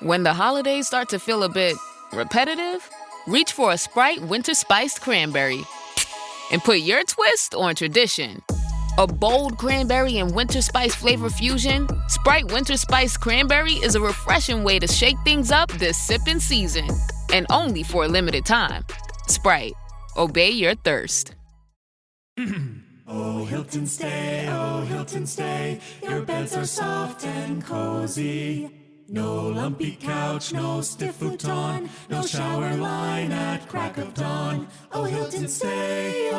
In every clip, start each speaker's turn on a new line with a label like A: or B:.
A: When the holidays start to feel a bit repetitive, reach for a Sprite Winter Spiced Cranberry and put your twist on tradition. A bold cranberry and winter spice flavor fusion, Sprite Winter Spiced Cranberry is a refreshing way to shake things up this sipping season. And only for a limited time. Sprite. Obey your thirst.
B: Oh, Hilton stay, your beds are soft and cozy. No lumpy couch, no stiff futon, no shower line at crack of dawn. Oh, Hilton stay.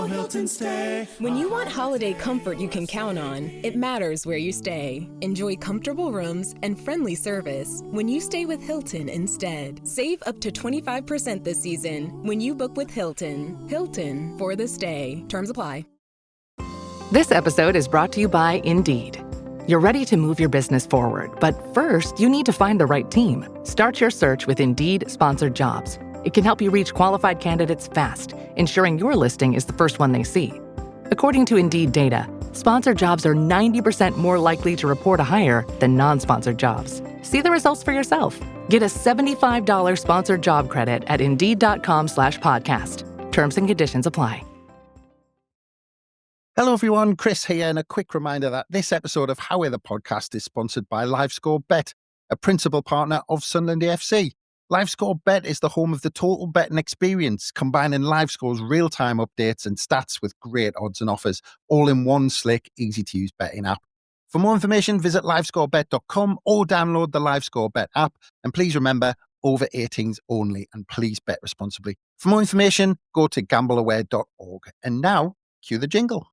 C: When you want holiday comfort you can count on, it matters where you stay. Enjoy comfortable rooms and friendly service when you stay with Hilton instead. Save up to 25% this season when you book with Hilton. Hilton for the stay. Terms apply.
D: This episode is brought to you by Indeed. You're ready to move your business forward, but first, you need to find the right team. Start your search with Indeed-sponsored jobs. It can help you reach qualified candidates fast, ensuring your listing is the first one they see. According to Indeed data, sponsored jobs are 90% more likely to report a hire than non-sponsored jobs. See the results for yourself. Get a $75 sponsored job credit at Indeed.com/podcast. Terms and conditions apply.
E: Hello everyone, Chris here, and a quick reminder that this episode of How Are the Podcast is sponsored by LiveScore Bet, a principal partner of Sunderland AFC. LiveScore Bet is the home of the total betting experience, combining LiveScore's real-time updates and stats with great odds and offers, all in one slick, easy-to-use betting app. For more information, visit livescorebet.com or download the LiveScore Bet app. And please remember, over 18s only, and please bet responsibly. For more information, go to gambleaware.org. And now, cue the jingle.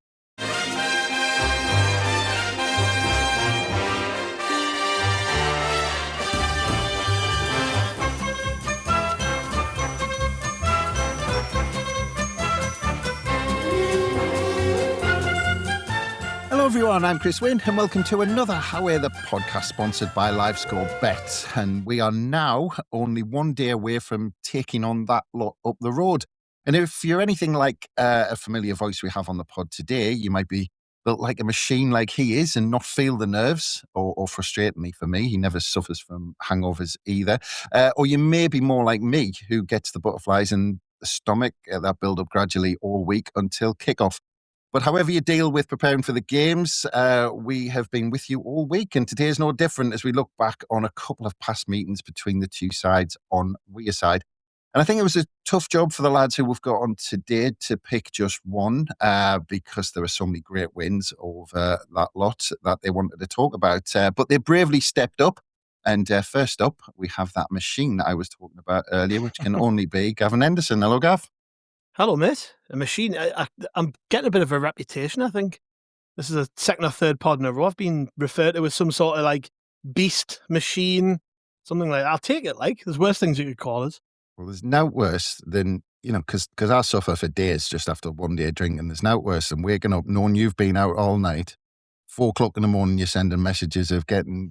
E: Hello everyone, I'm Chris Wynn and welcome to another How Are the Podcast sponsored by LiveScore Bet. And we are now only one day away from taking on that lot up the road. And if you're anything like a familiar voice we have on the pod today, you might be built like a machine like he is and not feel the nerves, or frustratingly for me, he never suffers from hangovers either. Or you may be more like me, who gets the butterflies in the stomach that build up gradually all week until kickoff. But however you deal with preparing for the games, we have been with you all week, and today is no different as we look back on a couple of past meetings between the two sides on Wearside. And I think it was a tough job for the lads who we've got on today to pick just one, because there were so many great wins over that lot that they wanted to talk about. But they bravely stepped up. And first up, we have that machine that I was talking about earlier, which can only be Gavin Henderson. Hello, Gav.
F: Hello, mate. A machine. I'm getting a bit of a reputation, I think. This is the second or third pod in a row I've been referred to as some sort of like beast machine, something like that. I'll take it. Like, there's worse things you could call us.
E: Well, there's no worse than, because I suffer for days just after one day drinking. There's no worse than waking up knowing you've been out all night. 4 o'clock in the morning, you're sending messages of getting,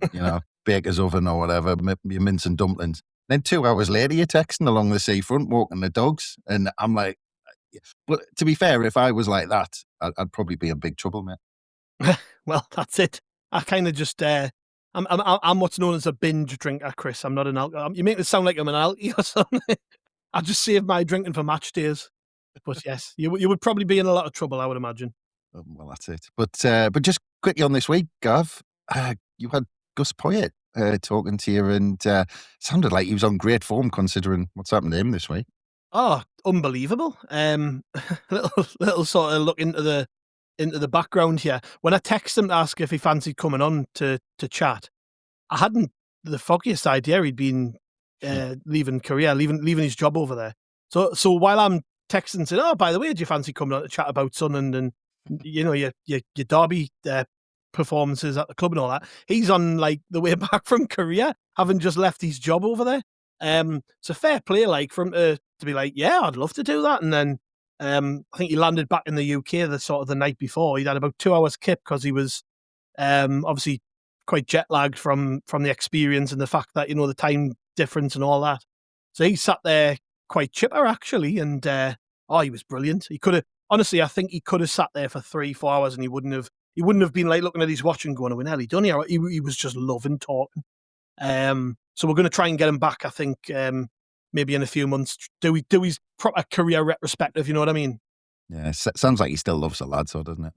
E: baker's oven or whatever, your mince and dumplings. Then 2 hours later, you're texting along the seafront, walking the dogs. And I'm like, but to be fair, if I was like that, I'd probably be in big trouble, mate.
F: Well, that's it. I kind of just, I'm what's known as a binge drinker, Chris. I'm not an alcohol. You make it sound like I'm an alky or something. I just save my drinking for match days. But yes, you would probably be in a lot of trouble, I would imagine.
E: Well, that's it. But just quickly on this week, Gav, you had Gus Poyet talking to you, and sounded like he was on great form considering what's happened to him this week.
F: Oh, unbelievable. Little sort of look into the background here. When I texted him to ask if he fancied coming on to chat, I hadn't the foggiest idea he'd been leaving Korea, leaving his job over there. So while I'm texting saying, oh, by the way, do you fancy coming on to chat about Sunderland and your derby performances at the club and all that, he's on like the way back from Korea, having just left his job over there. So fair play, like, for him to be like, yeah, I'd love to do that. And then I think he landed back in the UK the night before. He'd had about 2 hours kip because he was obviously quite jet lagged from the experience and the fact that, the time difference and all that. So he sat there quite chipper actually, and he was brilliant. He could have, honestly, I think he could have sat there for 3-4 hours and he wouldn't have been like looking at his watch and going, "Oh, nearly done here." He was just loving talking. So we're going to try and get him back, I think, maybe in a few months. Do his proper career retrospective, you know what I mean?
E: Yeah, sounds like he still loves the lad, so doesn't it?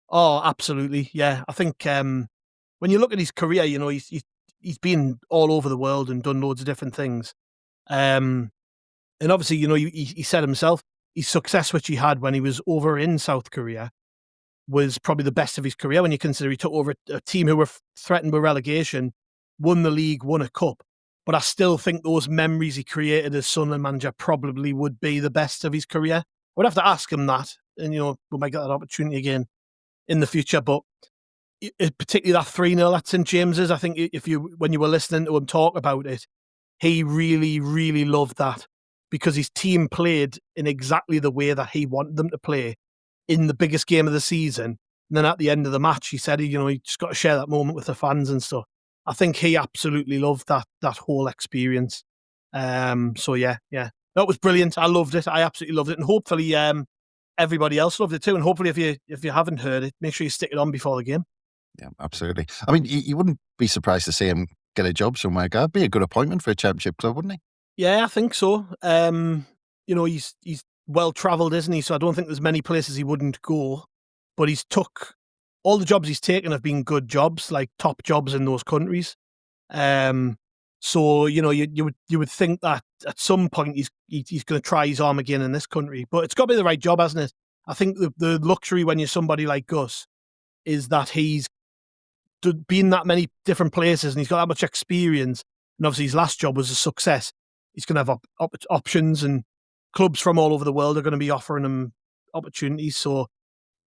F: Oh, absolutely. Yeah. I think when you look at his career, you know, he's been all over the world and done loads of different things. And obviously, you know, he said himself, his success which he had when he was over in South Korea was probably the best of his career when you consider he took over a team who were threatened with relegation, won the league, won a cup. But I still think those memories he created as Sunderland manager probably would be the best of his career. We'd have to ask him that, and, you know, we might get that opportunity again in the future. But particularly that 3-0 at St James's, I think when you were listening to him talk about it, he really, really loved that because his team played in exactly the way that he wanted them to play in the biggest game of the season. And then at the end of the match, he said, you know, he just got to share that moment with the fans and stuff. I think he absolutely loved that whole experience. So yeah, that was brilliant. I loved it. I absolutely loved it, and hopefully everybody else loved it too. And hopefully, if you haven't heard it, make sure you stick it on before the game.
E: Yeah, absolutely. I mean, you wouldn't be surprised to see him get a job somewhere. That'd be a good appointment for a championship club, wouldn't he?
F: Yeah, I think so. You know, he's well travelled, isn't he? So I don't think there's many places he wouldn't go. But he's took all the jobs he's taken have been good jobs, like top jobs in those countries. So you know, you would think that at some point he's going to try his arm again in this country. But it's got to be the right job, hasn't it? I think the luxury when you're somebody like Gus is that he's been that many different places and he's got that much experience. And obviously his last job was a success. He's going to have options, and clubs from all over the world are going to be offering him opportunities. So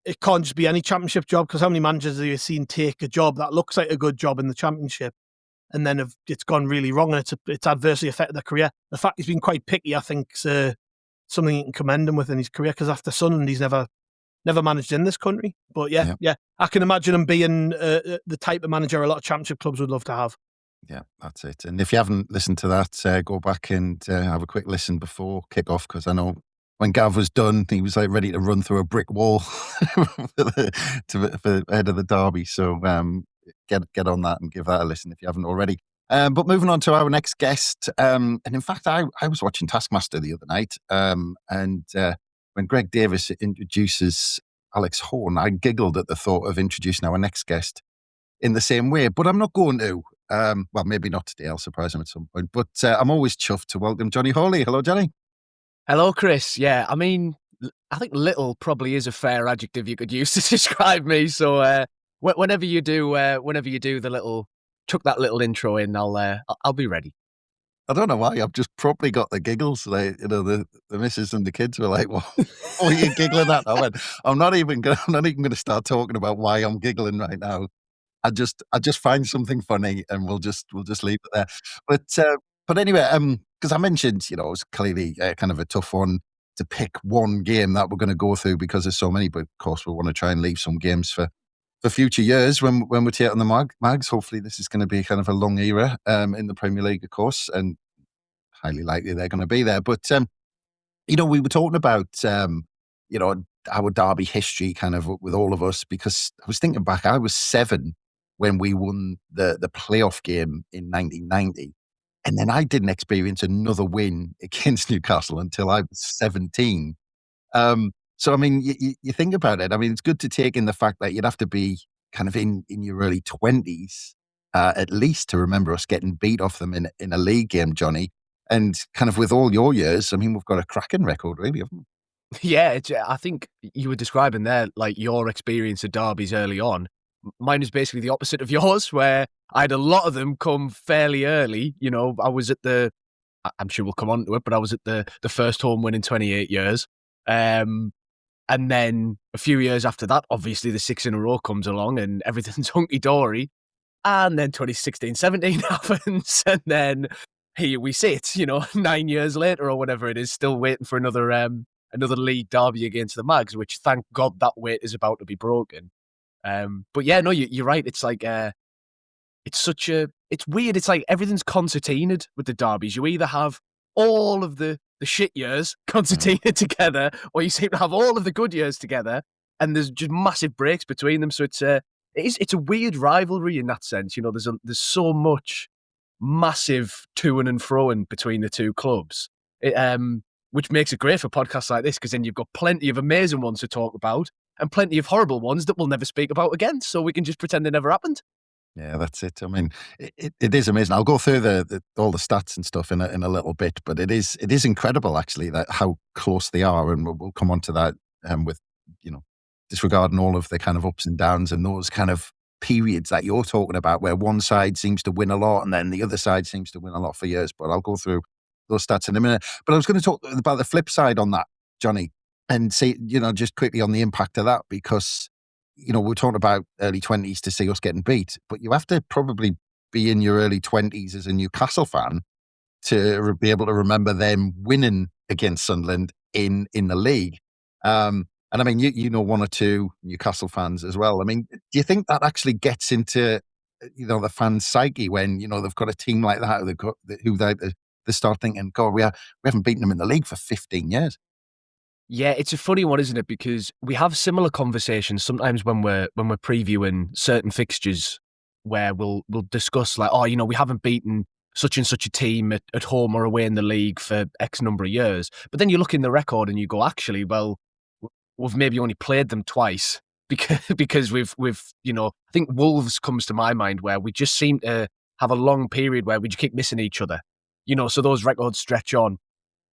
F: it can't just be any championship job, because how many managers have you seen take a job that looks like a good job in the championship and then it's gone really wrong and it's adversely affected their career? The fact he's been quite picky, I think, is something you can commend him with in his career, because after Sunderland, he's never managed in this country. But yeah, I can imagine him being the type of manager a lot of championship clubs would love to have.
E: Yeah, that's it. And if you haven't listened to that, go back and have a quick listen before kick-off, because I know when Gav was done, he was like ready to run through a brick wall for ahead of the derby. So get on that and give that a listen if you haven't already. But moving on to our next guest, and in fact, I was watching Taskmaster the other night, and when Greg Davis introduces Alex Horne, I giggled at the thought of introducing our next guest in the same way, but I'm not going to. Well, maybe not today. I'll surprise him at some point. But I'm always chuffed to welcome Jonny Hawley. Hello, Jonny.
G: Hello, Chris. Yeah, I mean, I think little probably is a fair adjective you could use to describe me. So whenever you do the little, chuck that little intro in, I'll be ready.
E: I don't know why. I've just properly got the giggles. Like, you know, the missus and the kids were like, "What are you giggling at?" I went, I'm not even going to start talking about why I'm giggling right now. I just find something funny, and we'll just leave it there. But anyway, because I mentioned, you know, it was clearly kind of a tough one to pick one game that we're going to go through because there's so many. But of course, we want to try and leave some games for future years when we're taking the mags. Hopefully, this is going to be kind of a long era in the Premier League, of course, and highly likely they're going to be there. But you know, we were talking about you know, our derby history kind of with all of us, because I was thinking back. I was 7 when we won the playoff game in 1990. And then I didn't experience another win against Newcastle until I was 17. So, I mean, you think about it. I mean, it's good to take in the fact that you'd have to be kind of in your early 20s, at least, to remember us getting beat off them in a league game, Jonny. And kind of with all your years, I mean, we've got a cracking record, really, haven't we?
G: Yeah, I think you were describing there, like, your experience of derbies early on. Mine is basically the opposite of yours, where I had a lot of them come fairly early. You know, I was at I'm sure we'll come on to it, but I was at the first home win in 28 years. And then a few years after that, obviously the 6 in a row comes along and everything's hunky-dory. And then 2016-17 happens. And then here we sit, you know, 9 years later or whatever it is, still waiting for another league derby against the Mags, which, thank God, that weight is about to be broken. But yeah, no, you're right. It's like, it's weird. It's like everything's concertinaed with the derbies. You either have all of the shit years concertinaed together, or you seem to have all of the good years together, and there's just massive breaks between them. So it's a weird rivalry in that sense. You know, there's so much massive to-ing and fro-ing between the two clubs. Which makes it great for podcasts like this, because then you've got plenty of amazing ones to talk about and plenty of horrible ones that we'll never speak about again, so we can just pretend they never happened.
E: Yeah, that's it. I mean, it is amazing. I'll go through all the stats and stuff in a little bit, but it is incredible actually that how close they are, and we'll come on to that with disregarding all of the kind of ups and downs and those kind of periods that you're talking about, where one side seems to win a lot and then the other side seems to win a lot for years. But I'll go through those stats in a minute. But I was going to talk about the flip side on that, Jonny, and say, just quickly on the impact of that, because, we're talking about early 20s to see us getting beat, but you have to probably be in your early 20s as a Newcastle fan to be able to remember them winning against Sunderland in the league. And I mean, you know one or two Newcastle fans as well. I mean, do you think that actually gets into, the fan psyche when, they've got a team like that who they start thinking, God, we haven't beaten them in the league for 15 years.
G: Yeah, it's a funny one, isn't it? Because we have similar conversations sometimes when we're previewing certain fixtures, where we'll discuss like, we haven't beaten such and such a team at home or away in the league for X number of years. But then you look in the record and you go, actually, well, we've maybe only played them twice because we've I think Wolves comes to my mind, where we just seem to have a long period where we just keep missing each other. So those records stretch on.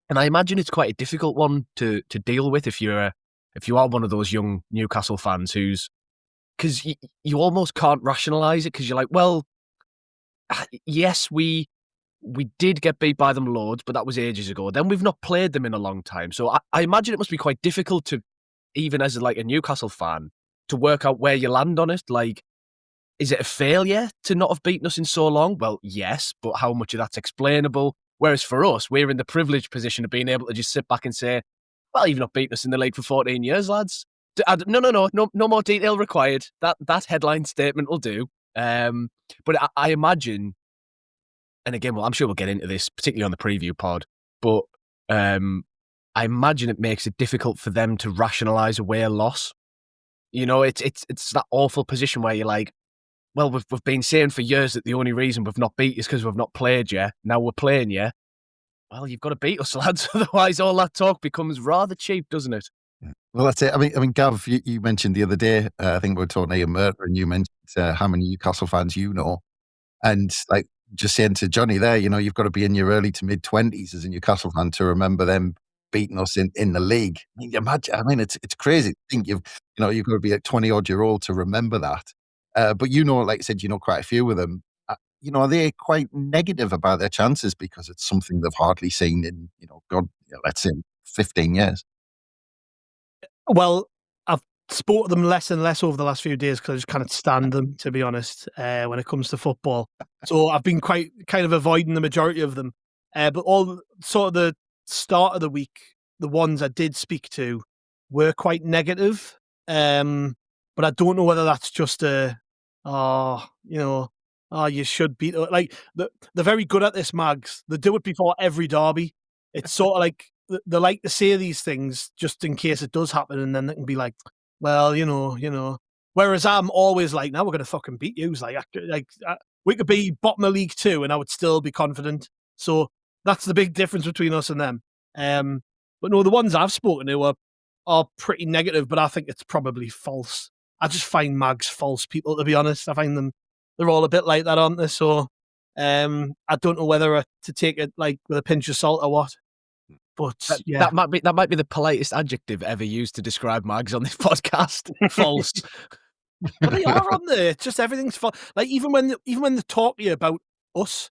G: And I imagine it's quite a difficult one to deal with if you are one of those young Newcastle fans because you almost can't rationalise it, because you're like, well, yes, we did get beat by them loads, but that was ages ago. Then we've not played them in a long time. So I imagine it must be quite difficult to, even as like a Newcastle fan, to work out where you land on it. Like, is it a failure to not have beaten us in so long? Well, yes, but how much of that's explainable? Whereas for us, we're in the privileged position of being able to just sit back and say, well, you've not beaten us in the league for 14 years, lads. No more detail required. That headline statement will do. But I imagine, and again, well, I'm sure we'll get into this, particularly on the preview pod, but I imagine it makes it difficult for them to rationalise away a loss. It's that awful position where you're like, well, we've been saying for years that the only reason we've not beat is because we've not played you. Now we're playing you. Well, you've got to beat us, lads. Otherwise, all that talk becomes rather cheap, doesn't it?
E: Well, that's it. I mean, Gav, you mentioned the other day, I think we were talking to Ian Murder, and you mentioned how many Newcastle fans you know. And like just saying to Jonny there, you've got to be in your early to mid 20s as a Newcastle fan to remember them beating us in the league. Imagine, I mean, it's crazy to think you've got to be a 20-odd-year-old to remember that. But like I said, quite a few of them. Are they quite negative about their chances because it's something they've hardly seen in, let's say 15 years?
F: Well, I've spoke to them less and less over the last few days because I just can't stand them, to be honest, when it comes to football. So I've been kind of avoiding the majority of them. But all sort of the start of the week, the ones I did speak to were quite negative. But I don't know whether that's just you should beat. Like, they're very good at this, Mags. They do it before every derby. It's sort of like they like to say these things just in case it does happen, and then they can be like, well, Whereas I'm always like, now we're going to fucking beat you. It's like we could be bottom of League 2 and I would still be confident. So that's the big difference between us and them. But no, the ones I've spoken to are pretty negative, but I think it's probably false. I just find Mags false people, to be honest. I find they're all a bit like that, aren't they? So I don't know whether to take it like with a pinch of salt or what. But yeah,
G: that might be the politest adjective ever used to describe Mags on this podcast. False.
F: But they are on there. It's just everything's false. Like even when they talk to you about us,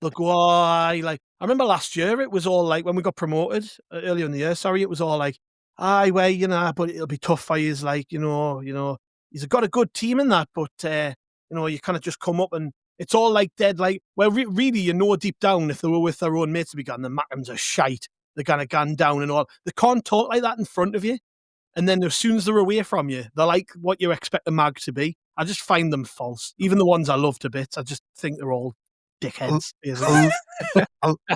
F: they'll go, I remember last year it was all like when we got promoted earlier in the year. Sorry, it was all like, but it'll be tough for you. Like he's got a good team in that, but you kind of just come up and it's all like dead. Like, well, really, deep down, if they were with their own mates, they'd be going, the Mackhams are shite. They're kind of gone down and all. They can't talk like that in front of you. And then as soon as they're away from you, they're like what you expect a Mag to be. I just find them false. Even the ones I love to bits, I just think they're all dickheads.
E: I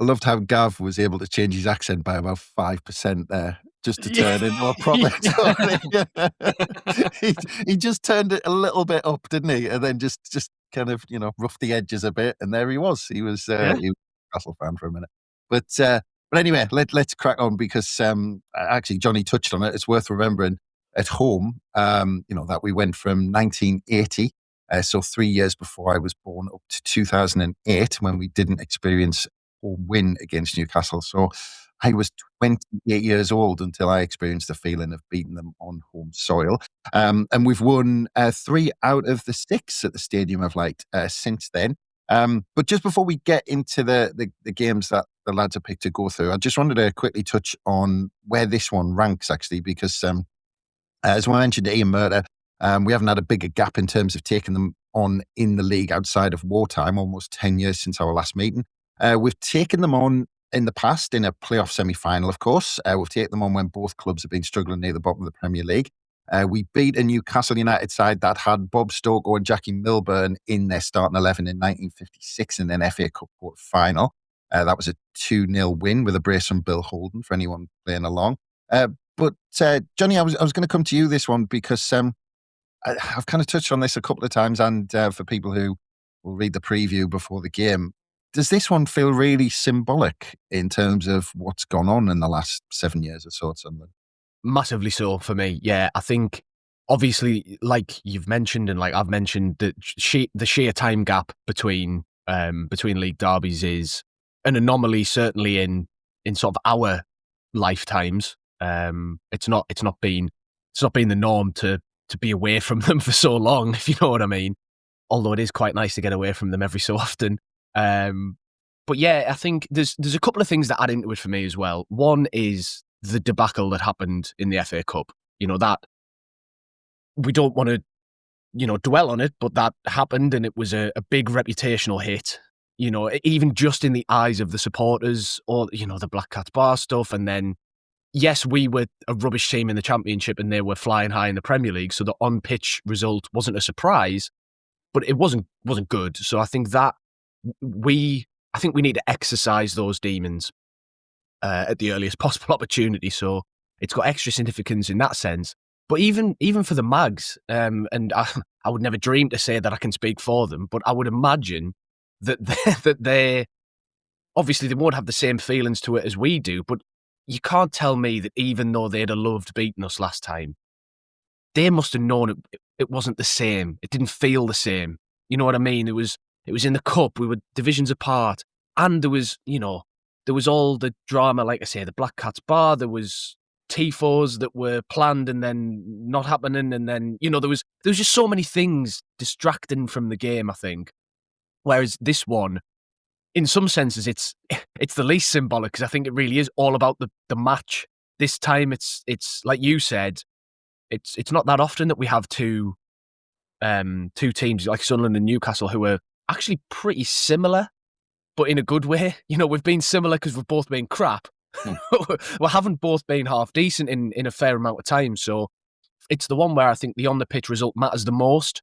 E: loved how Gav was able to change his accent by about 5% there, just to turn into a proper Tory. He just turned it a little bit up, didn't he? And then just kind of, roughed the edges a bit, and there he was. He was,
F: Yeah.
E: he was a Newcastle fan for a minute. But anyway, let's crack on because actually Jonny touched on it. It's worth remembering at home, that we went from 1980, so 3 years before I was born, up to 2008 when we didn't experience a win against Newcastle. So I was 28 years old until I experienced the feeling of beating them on home soil. And we've won 3 out of the 6 at the Stadium of Light since then. But just before we get into the games that the lads have picked to go through, I just wanted to quickly touch on where this one ranks, actually, because as I mentioned to Ian Murder, we haven't had a bigger gap in terms of taking them on in the league outside of wartime, almost 10 years since our last meeting. We've taken them on in the past in a playoff semi-final, of course. We've taken them on when both clubs have been struggling near the bottom of the Premier League. We beat a Newcastle United side that had Bob Stokoe and Jackie Milburn in their starting 11 in 1956 in an FA Cup quarter final. That was a 2-0 win with a brace from Bill Holden for anyone playing along. But Jonny, I was going to come to you this one because I've kind of touched on this a couple of times, and for people who will read the preview before the game, does this one feel really symbolic in terms of what's gone on in the last 7 years or so at Sunderland?
G: Massively so for me. Yeah, I think obviously, like you've mentioned and like I've mentioned, the sheer time gap between league derbies is an anomaly, certainly in sort of our lifetimes. It's not been the norm to be away from them for so long, if you know what I mean. Although it is quite nice to get away from them every so often. But yeah, I think there's a couple of things that add into it for me as well. One is the debacle that happened in the FA Cup. That we don't want to, dwell on it, but that happened, and it was a big reputational hit. Even just in the eyes of the supporters, or the Black Cats Bar stuff, and then yes, we were a rubbish team in the Championship, and they were flying high in the Premier League, so the on-pitch result wasn't a surprise, but it wasn't good. So I think that we need to exercise those demons at the earliest possible opportunity. So it's got extra significance in that sense. But even for the Mags, and I would never dream to say that I can speak for them, but I would imagine that they obviously they won't have the same feelings to it as we do. But you can't tell me that even though they'd have loved beating us last time, they must have known it wasn't the same. It didn't feel the same. You know what I mean? It was in the cup. We were divisions apart, and there was all the drama, like I say, the Black Cats Bar. There was tifos that were planned and then not happening, and then there was just so many things distracting from the game, I think. Whereas this one, in some senses, it's the least symbolic, because I think it really is all about the match. This time, it's like you said, it's not that often that we have two teams like Sunderland and Newcastle who are actually pretty similar, but in a good way. We've been similar because we've both been crap. We haven't both been half decent in a fair amount of time. So it's the one where I think the on the pitch result matters the most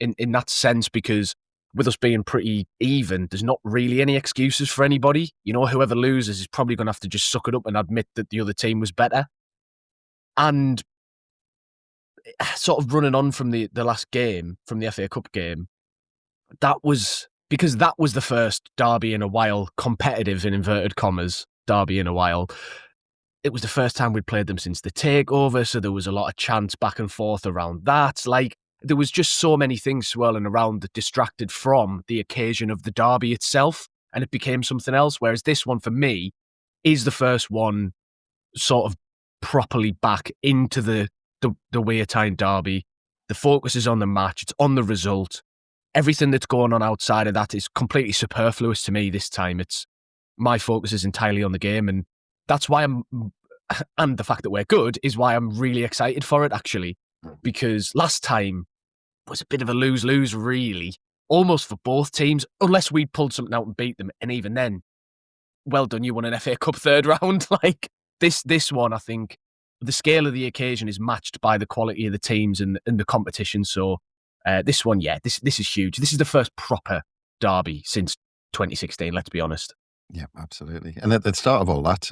G: in that sense, because with us being pretty even, there's not really any excuses for anybody. Whoever loses is probably going to have to just suck it up and admit that the other team was better. And sort of running on from the last game, from the FA Cup game, that was because that was the first derby in a while, competitive in inverted commas, derby in a while. It was the first time we'd played them since the takeover, so there was a lot of chants back and forth around that. Like, there was just so many things swirling around that distracted from the occasion of the derby itself, and it became something else. Whereas this one, for me, is the first one sort of properly back into the Wearside derby. The focus is on the match. It's on the result. Everything that's going on outside of that is completely superfluous to me this time. My focus is entirely on the game, and that's why and the fact that we're good is why I'm really excited for it, actually, because last time was a bit of a lose-lose, really, almost for both teams, unless we pulled something out and beat them, and even then, well done, you won an FA Cup third round. Like, this one, I think, the scale of the occasion is matched by the quality of the teams and the competition. So this one, yeah, this is huge. This is the first proper derby since 2016, let's be honest.
E: Yeah, absolutely. And at the start of all that,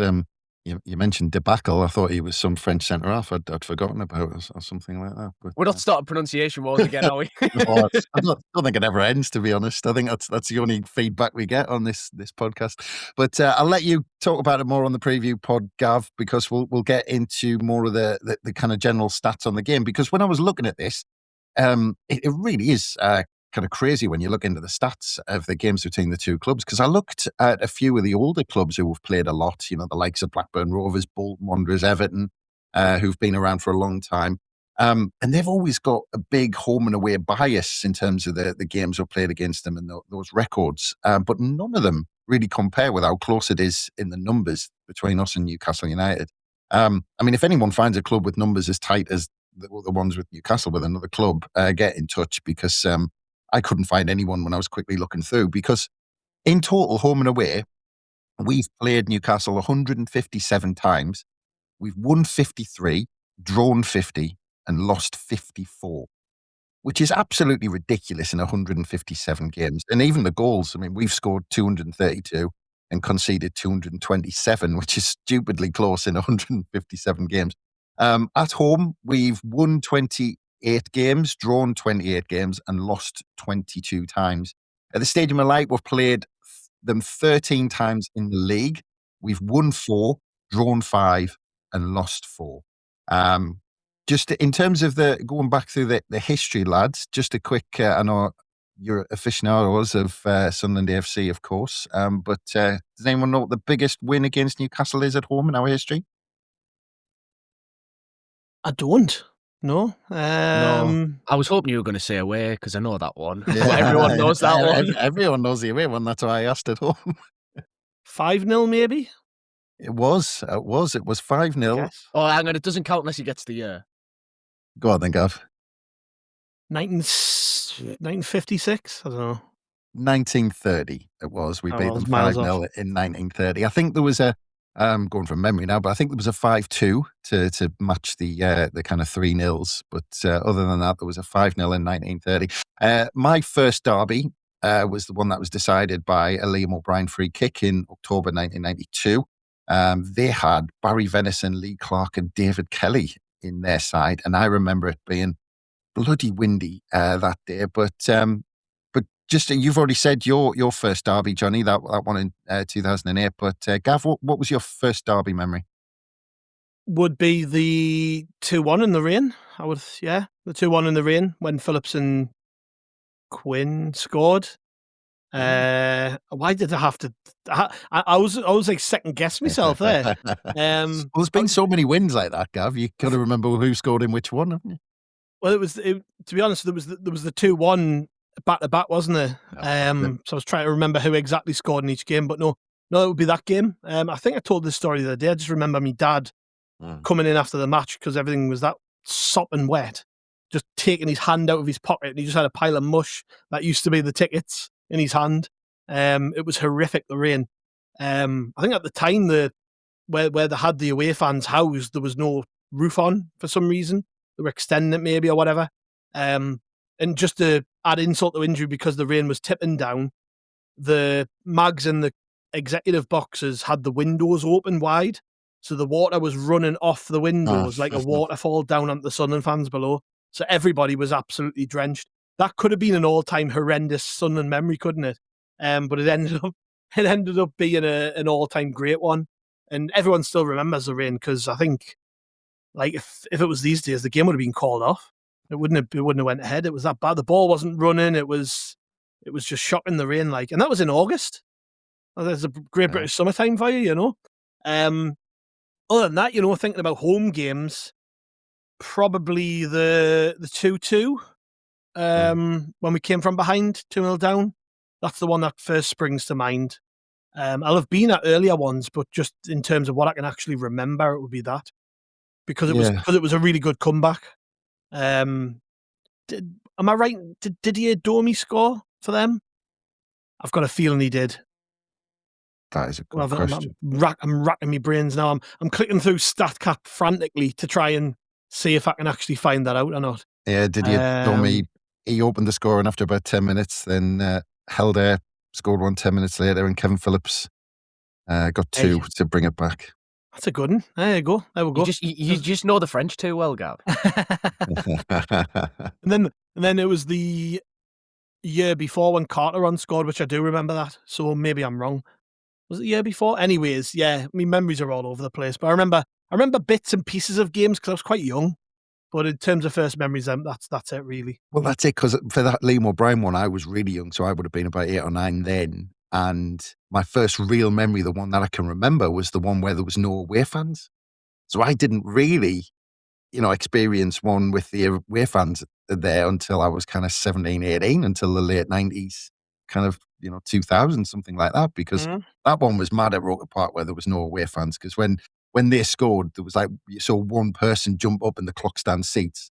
E: You mentioned debacle. I thought he was some French centre half I'd forgotten about or something like that. But
G: We're not starting pronunciation wars again, are we?
E: no, I don't think it ever ends, to be honest. I think that's the only feedback we get on this podcast. But I'll let you talk about it more on the preview pod, Gav, because we'll get into more of the kind of general stats on the game. Because when I was looking at this, it really is kind of crazy when you look into the stats of the games between the two clubs. Because I looked at a few of the older clubs who have played a lot, the likes of Blackburn Rovers, Bolton Wanderers, Everton, who've been around for a long time. And they've always got a big home and away bias in terms of the games we've played against them and those records. But none of them really compare with how close it is in the numbers between us and Newcastle United. If anyone finds a club with numbers as tight as the ones with Newcastle with another club, get in touch, because I couldn't find anyone when I was quickly looking through. Because in total, home and away, we've played Newcastle 157 times. We've won 53, drawn 50, and lost 54, which is absolutely ridiculous in 157 games. And even the goals, we've scored 232 and conceded 227, which is stupidly close in 157 games. At home, we've won 28 games, drawn 28 games, and lost 22 times. At the Stadium of Light, we've played them 13 times in the league. We've won 4, drawn 5, and lost 4. Just in terms of going back through the history, lads, just a quick, I know you're aficionados of Sunderland AFC, of course, but does anyone know what the biggest win against Newcastle is at home in our history?
F: I don't. No.
G: No. I was hoping you were going to say away, because I know that one. Yeah. Everyone knows that one.
E: Everyone knows the away one. That's why I asked at home.
F: 5-0 maybe?
E: It was 5-0.
F: Yes.
G: Oh, hang on, it doesn't count unless he gets the year.
E: Go on then, Gav.
F: 1956? I don't know.
E: 1930 it was. We beat them 5-0 in 1930. I think there was I'm going from memory now, but I think there was a 5-2 to match the kind of 3-0s. But other than that, there was a 5-0 in 1930. My first derby was the one that was decided by a Liam O'Brien free kick in October 1992. They had Barry Venison, Lee Clark, and David Kelly in their side, and I remember it being bloody windy that day. But just you've already said your first derby, Jonny, that one in 2008. But Gav, what was your first derby memory?
F: Would be the 2-1 in the rain. The 2-1 in the rain when Phillips and Quinn scored. Why did I have to? I was like second guess myself there.
E: Well, there's been so many wins like that, Gav. You got to remember who scored in which one, haven't you?
F: Well, to be honest, there was the 2-1 back to back, wasn't there? So I was trying to remember who exactly scored in each game, but no, it would be that game. I think I told this story the other day. I just remember my dad coming in after the match because everything was that sopping wet, just taking his hand out of his pocket, and he just had a pile of mush that used to be the tickets in his hand. It was horrific, the rain. I think at the time where they had the away fans housed, there was no roof on for some reason. They were extending it maybe or whatever. And just to add insult to injury, because the rain was tipping down, the mags in the executive boxes had the windows open wide, so the water was running off the windows like a waterfall down onto the Sunderland fans below. So everybody was absolutely drenched. That could have been an all-time horrendous Sunderland memory, couldn't it? But it ended up being an all-time great one, and everyone still remembers the rain, because I think, like, if it was these days, the game would have been called off. It wouldn't have went ahead. It was that bad. The ball wasn't running. It was just shocking, the rain, like, and that was in August. There's a great British summertime for you, Other than that, thinking about home games, probably the 2-2. When we came from behind 2-0 down, that's the one that first springs to mind. I'll have been at earlier ones, but just in terms of what I can actually remember, it would be that, because it was a really good comeback. Am I right? Did Didier Domi score for them? I've got a feeling he did.
E: That is a good question.
F: I'm racking my brains now. I'm clicking through StatCap frantically to try and see if I can actually find that out or not.
E: Yeah, Didier Domi, he opened the scoring after about 10 minutes, then Helder scored one 10 minutes later, and Kevin Phillips got two to bring it back.
F: That's a good one. There you go. There we go.
G: You just know the French too well, Gav.
F: And then it was the year before when Carter scored, which I do remember that. So maybe I'm wrong. Was it the year before? Anyways, yeah. I mean, memories are all over the place. But I remember bits and pieces of games because I was quite young. But in terms of first memories, that's it really.
E: Well, that's it, because for that Liam O'Brien one, I was really young, so I would have been about 8 or 9 then. And my first real memory, the one that I can remember, was the one where there was no away fans. So I didn't really, experience one with the away fans there until I was kind of 17, 18, until the late 90s, kind of, 2000, something like that, because that one was mad at Roker Park where there was no away fans, because when they scored, there was like, you saw one person jump up in the clock stand seats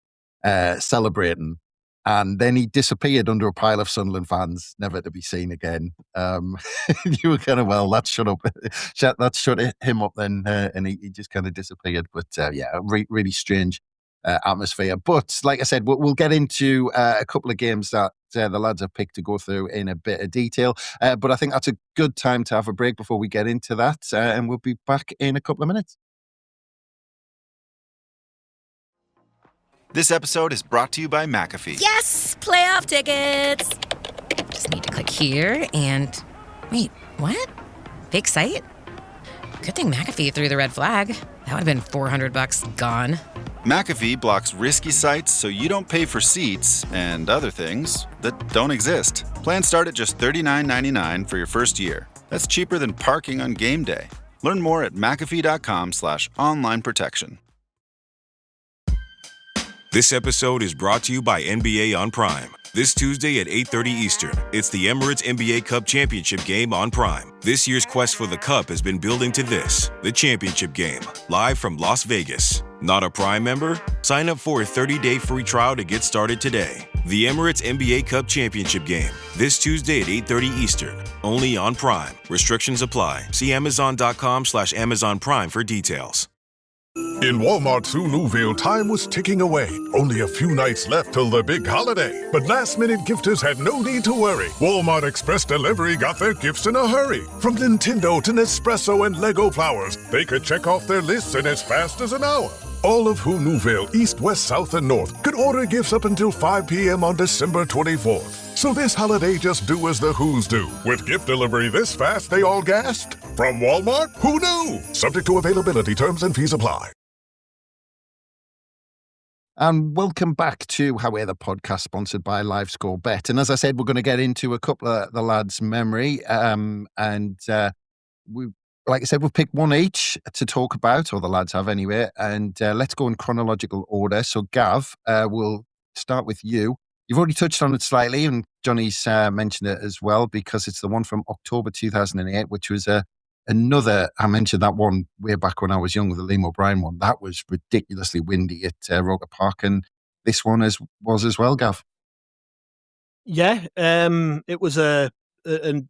E: celebrating, and then he disappeared under a pile of Sunderland fans, never to be seen again. You were kind of, well, that shut him up then, and he just kind of disappeared. But really strange atmosphere. But like I said, we'll get into a couple of games that the lads have picked to go through in a bit of detail. But I think that's a good time to have a break before we get into that, and we'll be back in a couple of minutes.
H: This episode is brought to you by McAfee.
I: Yes! Playoff tickets! Just need to click here and... Wait, what? Fake site? Good thing McAfee threw the red flag. That would have been $400 gone.
H: McAfee blocks risky sites so you don't pay for seats and other things that don't exist. Plans start at just $39.99 for your first year. That's cheaper than parking on game day. Learn more at McAfee.com/online protection.
J: This episode is brought to you by NBA on Prime. This Tuesday at 8:30 Eastern, it's the Emirates NBA Cup Championship game on Prime. This year's quest for the Cup has been building to this, the championship game, live from Las Vegas. Not a Prime member? Sign up for a 30-day free trial to get started today. The Emirates NBA Cup Championship game, this Tuesday at 8:30 Eastern, only on Prime. Restrictions apply. See Amazon.com/Amazon Prime for details.
K: In Walmart Nouvelle, time was ticking away. Only a few nights left till the big holiday. But last-minute gifters had no need to worry. Walmart Express Delivery got their gifts in a hurry. From Nintendo to Nespresso and Lego flowers, they could check off their lists in as fast as an hour. All of Who Nouvelle, East, West, South, and North could order gifts up until 5 p.m. on December 24th. So this holiday, just do as the Who's do. With gift delivery this fast, they all gasped. From Walmart, who knew? Subject to availability, terms and fees apply.
E: And welcome back to How the podcast, sponsored by LiveScore Bet. And as I said, we're going to get into a couple of the lads' memory. Like I said, we've picked one each to talk about, or the lads have anyway. And let's go in chronological order. So, Gav, we'll start with you. You've already touched on it slightly, and Johnny's mentioned it as well, because it's the one from October 2008, which was another, I mentioned that one way back when I was young, the Liam O'Brien one. That was ridiculously windy at Roker Park, and this one was as well, Gav.
F: Yeah, it was an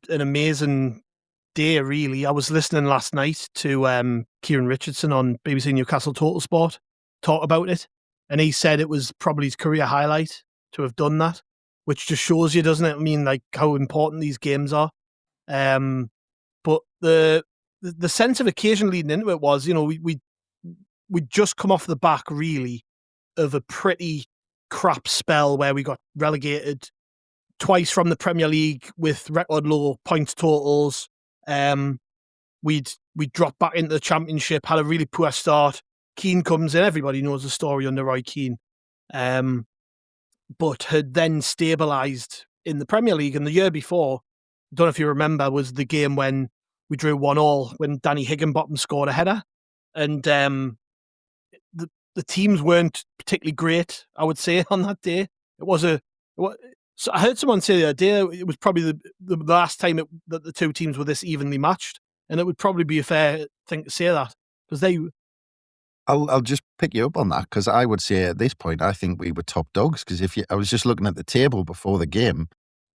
F: amazing day, really. I was listening last night to Kieran Richardson on BBC Newcastle Total Sport talk about it, and he said it was probably his career highlight to have done that, which just shows you, doesn't it? I mean, like, how important these games are. But the sense of occasion leading into it was, we'd just come off the back, really, of a pretty crap spell where we got relegated twice from the Premier League with record low points totals. We'd dropped back into the Championship, had a really poor start. Keane comes in, everybody knows the story under Roy Keane, but had then stabilised in the Premier League. And the year before, I don't know if you remember, was the game when we drew 1-1 when Danny Higginbottom scored a header. And the teams weren't particularly great, I would say, on that day. So I heard someone say the other day it was probably the last time that the two teams were this evenly matched. And it would probably be a fair thing to say that, because
E: I'll just pick you up on that, because I would say at this point, I think we were top dogs, because I was just looking at the table before the game,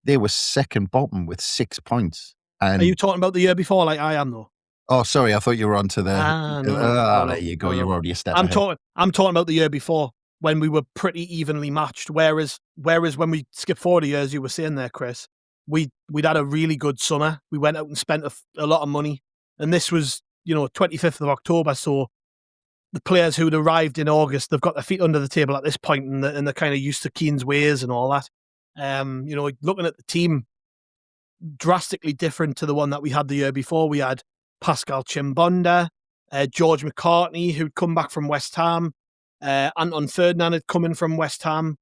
E: they were second bottom with 6 points. And,
F: are you talking about the year before, like I am, though?
E: Oh, sorry, I thought you were on to the...
F: No,
E: there you go, you're already a step
F: I'm
E: ahead.
F: I'm talking about the year before, when we were pretty evenly matched, whereas when we skip 40 years, you were saying there, Chris, we'd had a really good summer. We went out and spent a lot of money, and this was 25th of October. So the players who'd arrived in August, they've got their feet under the table at this point, and they're kind of used to Keane's ways and all that. Looking at the team, drastically different to the one that we had the year before. We had Pascal Chimbonda, George McCartney, who'd come back from West Ham, Anton Ferdinand had come in from West Ham,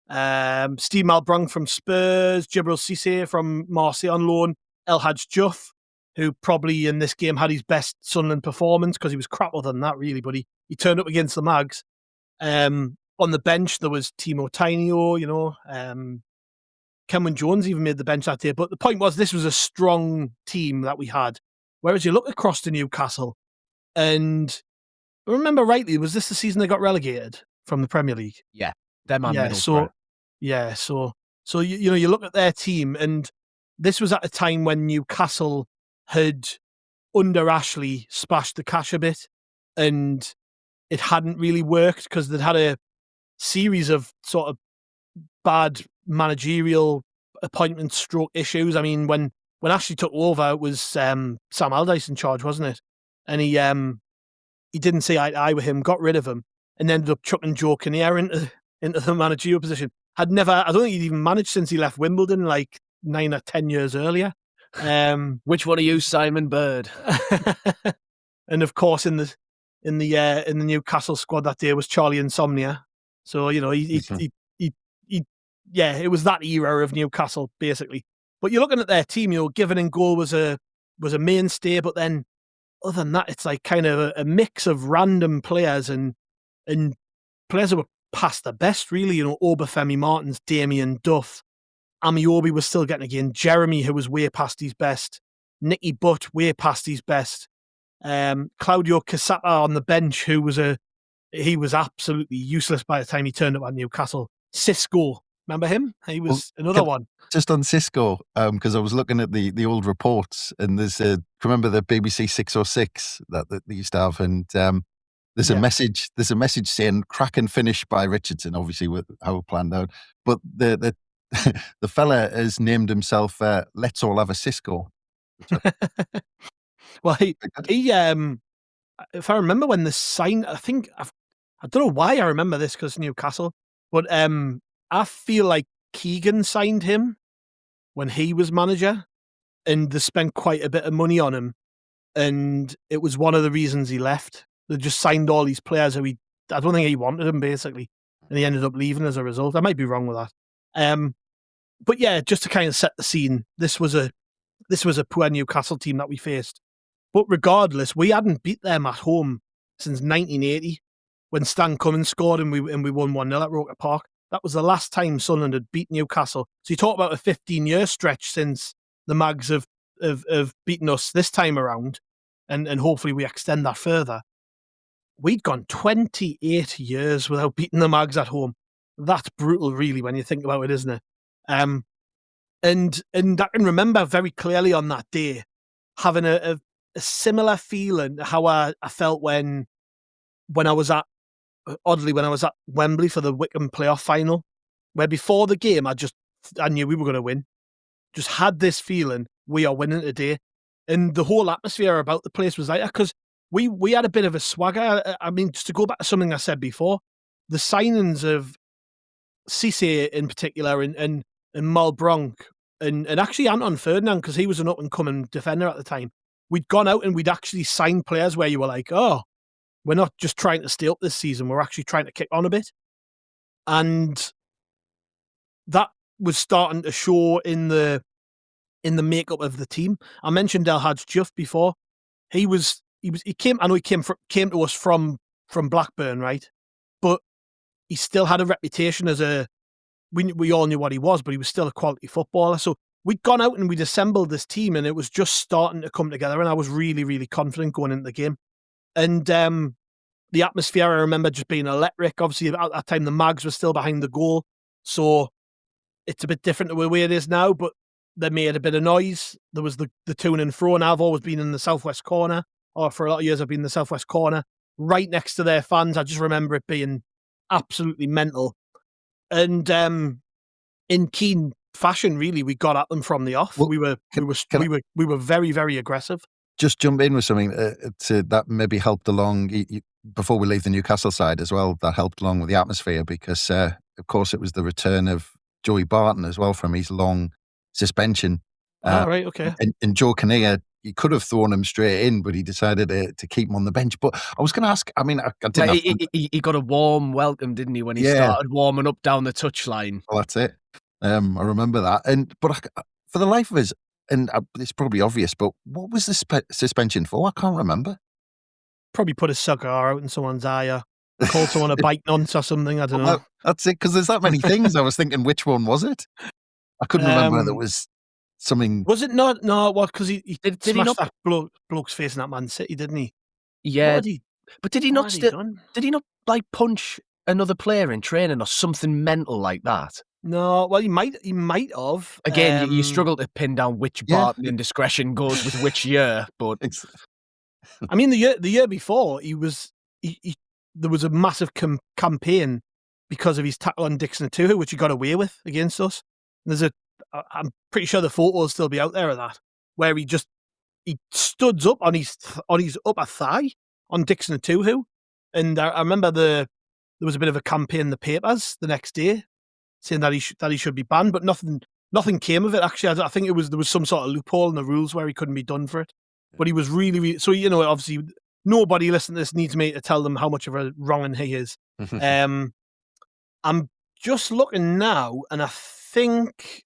F: Steve Malbranc from Spurs, Djibril Cissé from Marseille on loan, El Hadj Diouf, who probably in this game had his best Sunderland performance because he was crap other than that, really, but he turned up against the Mags. On the bench, there was Timo Tainio, Kenwyne Jones even made the bench that day. But the point was, this was a strong team that we had. Whereas you look across to Newcastle, and I remember rightly, was this the season they got relegated from the Premier League?
G: Yeah, them and
F: Middlesbrough. So you look at their team, and this was at a time when Newcastle had, under Ashley, splashed the cash a bit, and it hadn't really worked because they'd had a series of sort of bad managerial appointment stroke issues. I mean, when Ashley took over, it was Sam Allardyce in charge, wasn't it? And he didn't see eye to eye with him, got rid of him, and ended up chucking Joe Kinnear into the managerial position. I don't think he'd even managed since he left Wimbledon like 9 or 10 years earlier.
G: Which one are you, Simon Bird?
F: And of course, in the Newcastle squad that day was Charlie Insomnia. So it was that era of Newcastle basically. But you're looking at their team. Given in goal was a mainstay, but then other than that, it's like kind of a mix of random players and players who were past their best, really. Obafemi Martins, Damien Duff, Amiobi was still getting again. Jeremy, who was way past his best. Nicky Butt, way past his best. Claudio Casata on the bench, he was absolutely useless by the time he turned up at Newcastle. Cisco, remember him? He was another one.
E: Just on Cisco, because I was looking at the old reports, and there's remember the BBC 606 that they used to have, and there's a message saying cracking finish by Richardson, obviously with how it planned out, but the the fella has named himself Let's All Have a Cisco.
F: Well, he if I remember when the sign, I don't know why I remember this because Newcastle, but I feel like Keegan signed him when he was manager, and they spent quite a bit of money on him, and it was one of the reasons he left. They just signed all these players who I don't think he wanted him basically, and he ended up leaving as a result. I might be wrong with that. But yeah, just to kind of set the scene, this was a poor Newcastle team that we faced. But regardless, we hadn't beat them at home since 1980 when Stan Cummins scored and we won 1-0 at Roker Park. That was the last time Sunderland had beat Newcastle. So you talk about a 15-year stretch since the Mags have beaten us this time around, and hopefully we extend that further. We'd gone 28 years without beating the Mags at home. That's brutal, really, when you think about it, isn't it? And I can remember very clearly on that day having a similar feeling how I felt when I was at Wembley for the Wickham playoff final, where before the game I knew we were going to win. Just had this feeling we are winning today, and the whole atmosphere about the place was like that because we had a bit of a swagger. I mean, just to go back to something I said before, the signings of Cissé in particular and Malbranc and actually Anton Ferdinand, because he was an up-and-coming defender at the time. We'd gone out and we'd actually signed players where you were like, oh, we're not just trying to stay up this season, we're actually trying to kick on a bit. And that was starting to show in the makeup of the team. I mentioned El Hadj Diouf before. He came to us from Blackburn, right? But he still had a reputation as we all knew what he was, but he was still a quality footballer. So we'd gone out and we'd assembled this team, and it was just starting to come together, and I was really, really confident going into the game. And the atmosphere, I remember just being electric. Obviously, at that time, the Mags were still behind the goal, so it's a bit different to the way it is now, but they made a bit of noise. There was the to and fro, and I've always been in the southwest corner, or for a lot of years I've been in the southwest corner, right next to their fans. I just remember it being absolutely mental. And in Keane fashion, really, we got at them from the off.
E: Well,
F: we were very, very aggressive.
E: just jump in with something that maybe helped along before we leave the Newcastle side as well? That helped along with the atmosphere because, of course, it was the return of Joey Barton as well from his long suspension.
F: Right, okay.
E: And Joe Kinnear, he could have thrown him straight in, but he decided to keep him on the bench. But I was going to ask, I mean, I didn't
G: he got a warm welcome, didn't he, when he started warming up down the touchline?
E: Well, that's it. I remember that. But for the life of us, and it's probably obvious, but what was the suspension for? I can't remember.
F: Probably put a cigar out in someone's eye or called someone a bike nonce or something. I don't know.
E: That's it, because there's that many things. I was thinking, which one was it? I couldn't remember. There was something.
F: Was it not? No, what? Because he did smashed that bloke's face in that Man City, didn't he?
G: Yeah. But did he not like punch another player in training or something mental like that?
F: No, well, he might have.
G: Again, you struggle to pin down which Barton indiscretion goes with which year, but
F: I mean, the year before, there was a massive campaign because of his tackle on Dixon Atuhu, which he got away with against us. And I'm pretty sure the photo will still be out there of that, where he studs up on his upper thigh on Dixon Atuhu, and I remember there was a bit of a campaign in the papers the next day saying that he should be banned, but nothing came of it. Actually, I think there was some sort of loophole in the rules where he couldn't be done for it. But he was really, really so. Obviously, nobody listening to this needs me to tell them how much of a wrong'un he is. I'm just looking now, and I think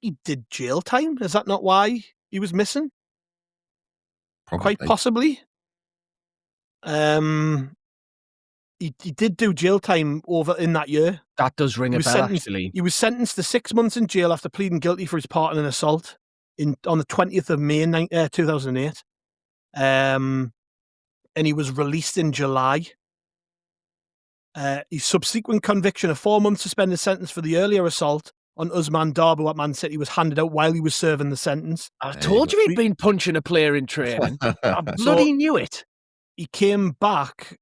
F: he did jail time. Is that not why he was missing?
E: Probably.
F: Quite possibly. He did do jail time over in that year.
G: That does ring a bell, actually.
F: He was sentenced to 6 months in jail after pleading guilty for his part in an assault on the 20th of May 2008. And he was released in July. His subsequent conviction, a 4-month suspended sentence for the earlier assault on Usman Darbo at Man City, was handed out while he was serving the sentence.
G: I told you he'd been punching a player in training. I bloody knew it.
F: He came back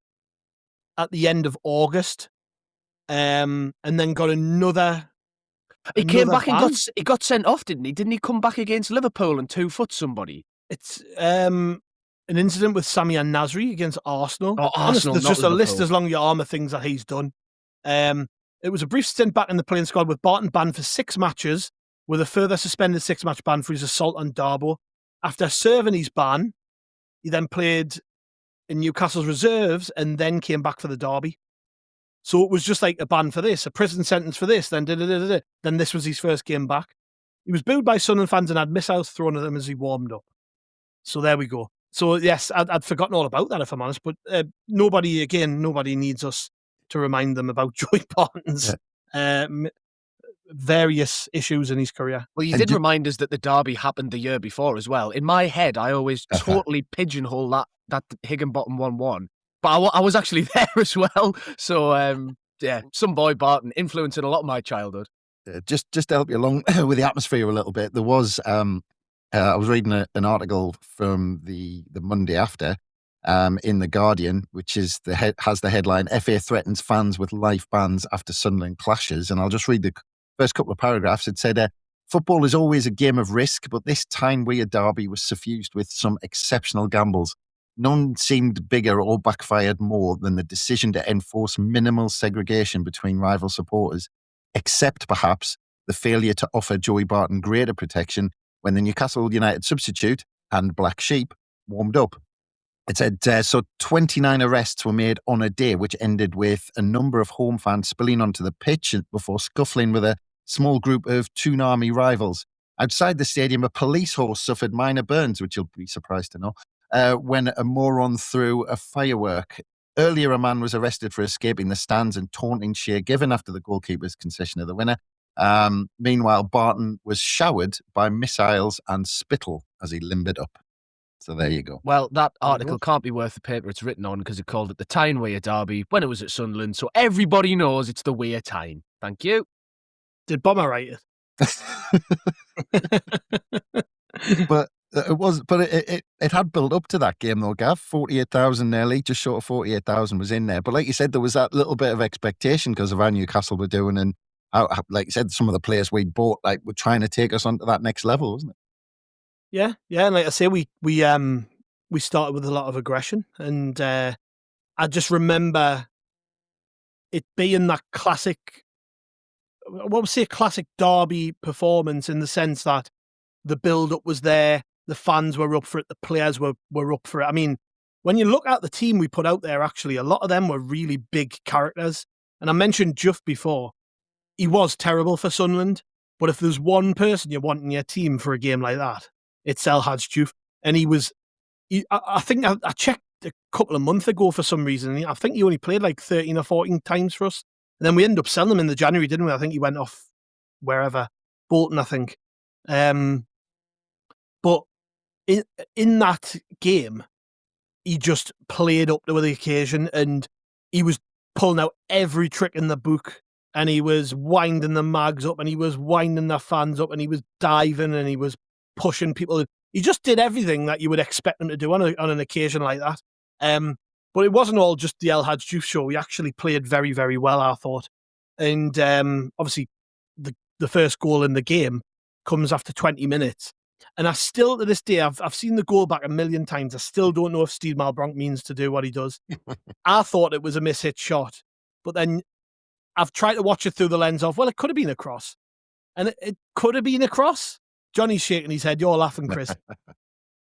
F: at the end of August, and then got another.
G: He came back and got sent off, didn't he? Didn't he come back against Liverpool and 2-foot somebody?
F: It's an incident with Sami Nasri against Arsenal.
G: Oh, Arsenal,
F: there's just
G: Liverpool.
F: A list as long as your arm of things that he's done. It was a brief stint back in the playing squad with Barton banned for 6 matches, with a further suspended 6-match ban for his assault on Darbo. After serving his ban, he then played in Newcastle's reserves and then came back for the derby. So it was just like a ban for this, a prison sentence for this, then Then this was his first game back. He was booed by Sunderland fans and had missiles thrown at him as he warmed up. So there we go. So yes, I'd forgotten all about that, if I'm honest. But nobody needs us to remind them about Joey Barton's various issues in his career.
G: Well, you did remind us that the derby happened the year before as well. In my head, I always totally pigeonhole that Higginbottom 1-1. But I was actually there as well. So, some boy Barton influencing a lot of my childhood.
E: Just to help you along with the atmosphere a little bit, there was, I was reading an article from the Monday after in The Guardian, which is has the headline, FA threatens fans with life bans after Sunderland clashes. And I'll just read the first couple of paragraphs. It said, football is always a game of risk, but this Tyne-Wear derby was suffused with some exceptional gambles. None seemed bigger or backfired more than the decision to enforce minimal segregation between rival supporters, except perhaps the failure to offer Joey Barton greater protection when the Newcastle United substitute and Black Sheep warmed up. It said, so 29 arrests were made on a day, which ended with a number of home fans spilling onto the pitch before scuffling with a small group of Toon Army rivals. Outside the stadium, a police horse suffered minor burns, which you'll be surprised to know, when a moron threw a firework. Earlier, a man was arrested for escaping the stands and taunting Shea Given after the goalkeeper's concession of the winner. Meanwhile, Barton was showered by missiles and spittle as he limbered up. So there you go.
G: Well, that article can't be worth the paper it's written on because it called it the Tyne-Wear derby when it was at Sunderland, so everybody knows it's the Wear Tyne. Thank you.
F: Did Bomber write
E: it? But it had built up to that game though, Gav. 48,000 nearly, just short of 48,000 was in there. But like you said, there was that little bit of expectation because of how Newcastle were doing, and how, like you said, some of the players we bought were trying to take us onto that next level, wasn't it?
F: Yeah. And like I say, we started with a lot of aggression, and I just remember it being that classic. What would say a classic derby performance in the sense that the build-up was there, the fans were up for it, the players were up for it. I mean, when you look at the team we put out there, actually, a lot of them were really big characters. And I mentioned Juff before. He was terrible for Sunderland, but if there's one person you want in your team for a game like that, it's El Hadj Diouf. And I think I checked a couple of months ago for some reason. I think he only played like 13 or 14 times for us. And then we ended up selling him in the January, didn't we? I think he went off wherever, Bolton, I think. But in that game, he just played up to the occasion, and he was pulling out every trick in the book, and he was winding the mags up, and he was winding the fans up, and he was diving, and he was pushing people. He just did everything that you would expect him to do on an occasion like that. But it wasn't all just the El Hadj Diouf show. He actually played very, very well, I thought. And obviously, the first goal in the game comes after 20 minutes. And I still, to this day, I've seen the goal back a million times. I still don't know if Steed Malbranque means to do what he does. I thought it was a mishit shot. But then I've tried to watch it through the lens of, well, it could have been a cross. And it could have been a cross. Johnny's shaking his head. You're laughing, Chris.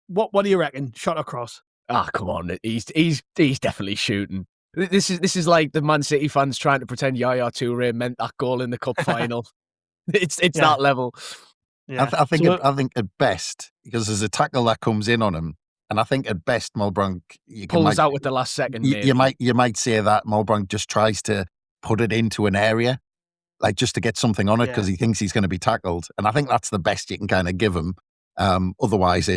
F: What do you reckon? Shot across?
G: Ah, come on. He's definitely shooting. This is like the Man City fans trying to pretend Yaya Toure meant that goal in the cup final. It's that level.
E: Yeah. I think at best, because there's a tackle that comes in on him, and I think at best Malbranque
G: pulls out with the last second.
E: You might say that Malbranque just tries to put it into an area, like just to get something on it because he thinks he's going to be tackled, and I think that's the best you can kind of give him. Otherwise,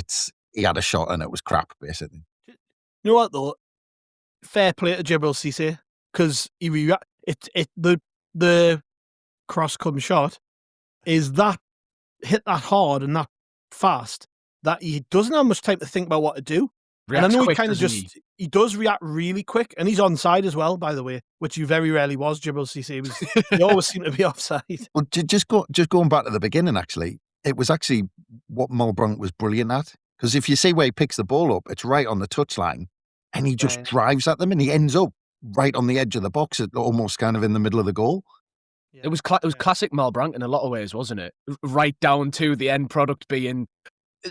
E: he had a shot and it was crap, basically.
F: You know what though? Fair play to Djibril Cissé, because the cross come shot is that hit that hard and that fast that he doesn't have much time to think about what to do.
G: Reacts
F: and I know
G: quick,
F: he kind of he does react really quick, and he's onside as well, by the way, which he very rarely was. Djibril Cissé he always seemed to be offside.
E: Well, just going back to the beginning, actually, it was actually what Malbranque was brilliant at. Because if you see where he picks the ball up, it's right on the touchline, and he just drives at them, and he ends up right on the edge of the box, almost kind of in the middle of the goal.
G: Yeah. It was classic Malbranque in a lot of ways, wasn't it? Right down to the end product being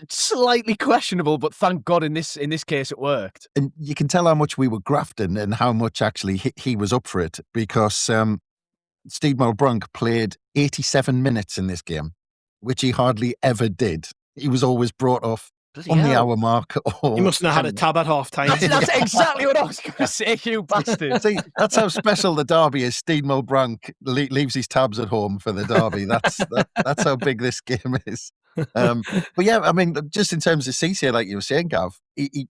G: slightly questionable, but thank God in this case it worked.
E: And you can tell how much we were grafting and how much actually he was up for it, because Steed Malbranque played 87 minutes in this game, which he hardly ever did. He was always brought off on the hour mark.
F: He mustn't have had a tab at half time.
G: That's exactly what I was going to say, you bastard.
E: See, that's how special the derby is. Steed Malbranque leaves his tabs at home for the derby. That's how big this game is. But yeah, I mean, just in terms of Cissé, like you were saying, Gav, he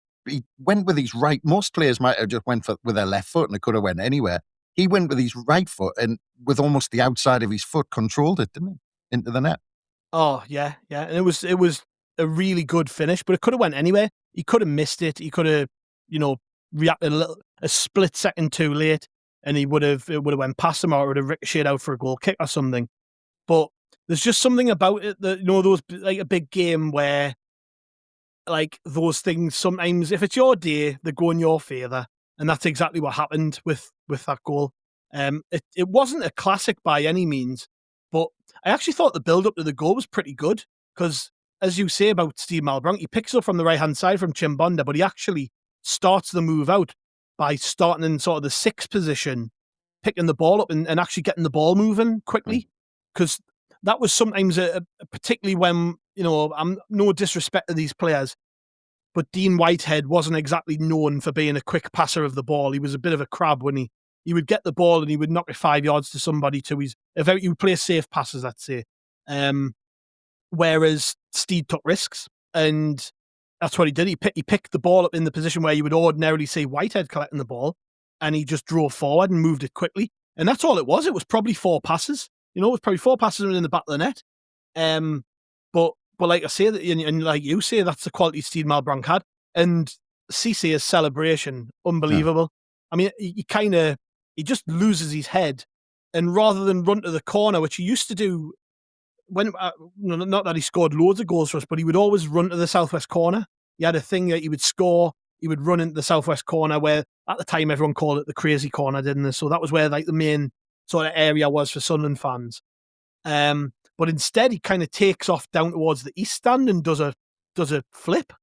E: went with his right. Most players might have just went with their left foot and it could have went anywhere. He went with his right foot and with almost the outside of his foot controlled it, didn't he, into the net?
F: Oh yeah, and it was a really good finish, but it could have went anywhere. He could have missed it. He could have, reacted a split second too late, and it would have went past him, or it would have ricocheted out for a goal kick or something. But there's just something about it that, those, like a big game where, like, those things sometimes, if it's your day, they go in your favour, and that's exactly what happened with that goal. It wasn't a classic by any means, but I actually thought the build up to the goal was pretty good, because, as you say about Steed Malbranque, he picks up from the right-hand side from Chimbonda, but he actually starts the move out by starting in sort of the sixth position, picking the ball up and actually getting the ball moving quickly. Because that was sometimes, particularly when, I'm no disrespect to these players, but Dean Whitehead wasn't exactly known for being a quick passer of the ball. He was a bit of a crab when he would get the ball and he would knock it 5 yards to somebody too. He would play safe passes, I'd say. Whereas Steed took risks, and that's what he did. He picked the ball up in the position where you would ordinarily see Whitehead collecting the ball, and he just drove forward and moved it quickly. And that's all it was. It was probably 4 passes. It was probably 4 passes in the back of the net. But like I say, and like you say, that's the quality Steed Malbranque had. And Cissé's celebration, unbelievable. I mean, he just loses his head, and rather than run to the corner, which he used to do not that he scored loads of goals for us, but he would always run to the southwest corner. He had a thing that he would score. He would run into the southwest corner, where at the time everyone called it the crazy corner, didn't they? So that was where like the main sort of area was for Sunderland fans. But instead, he kind of takes off down towards the east stand and does a flip.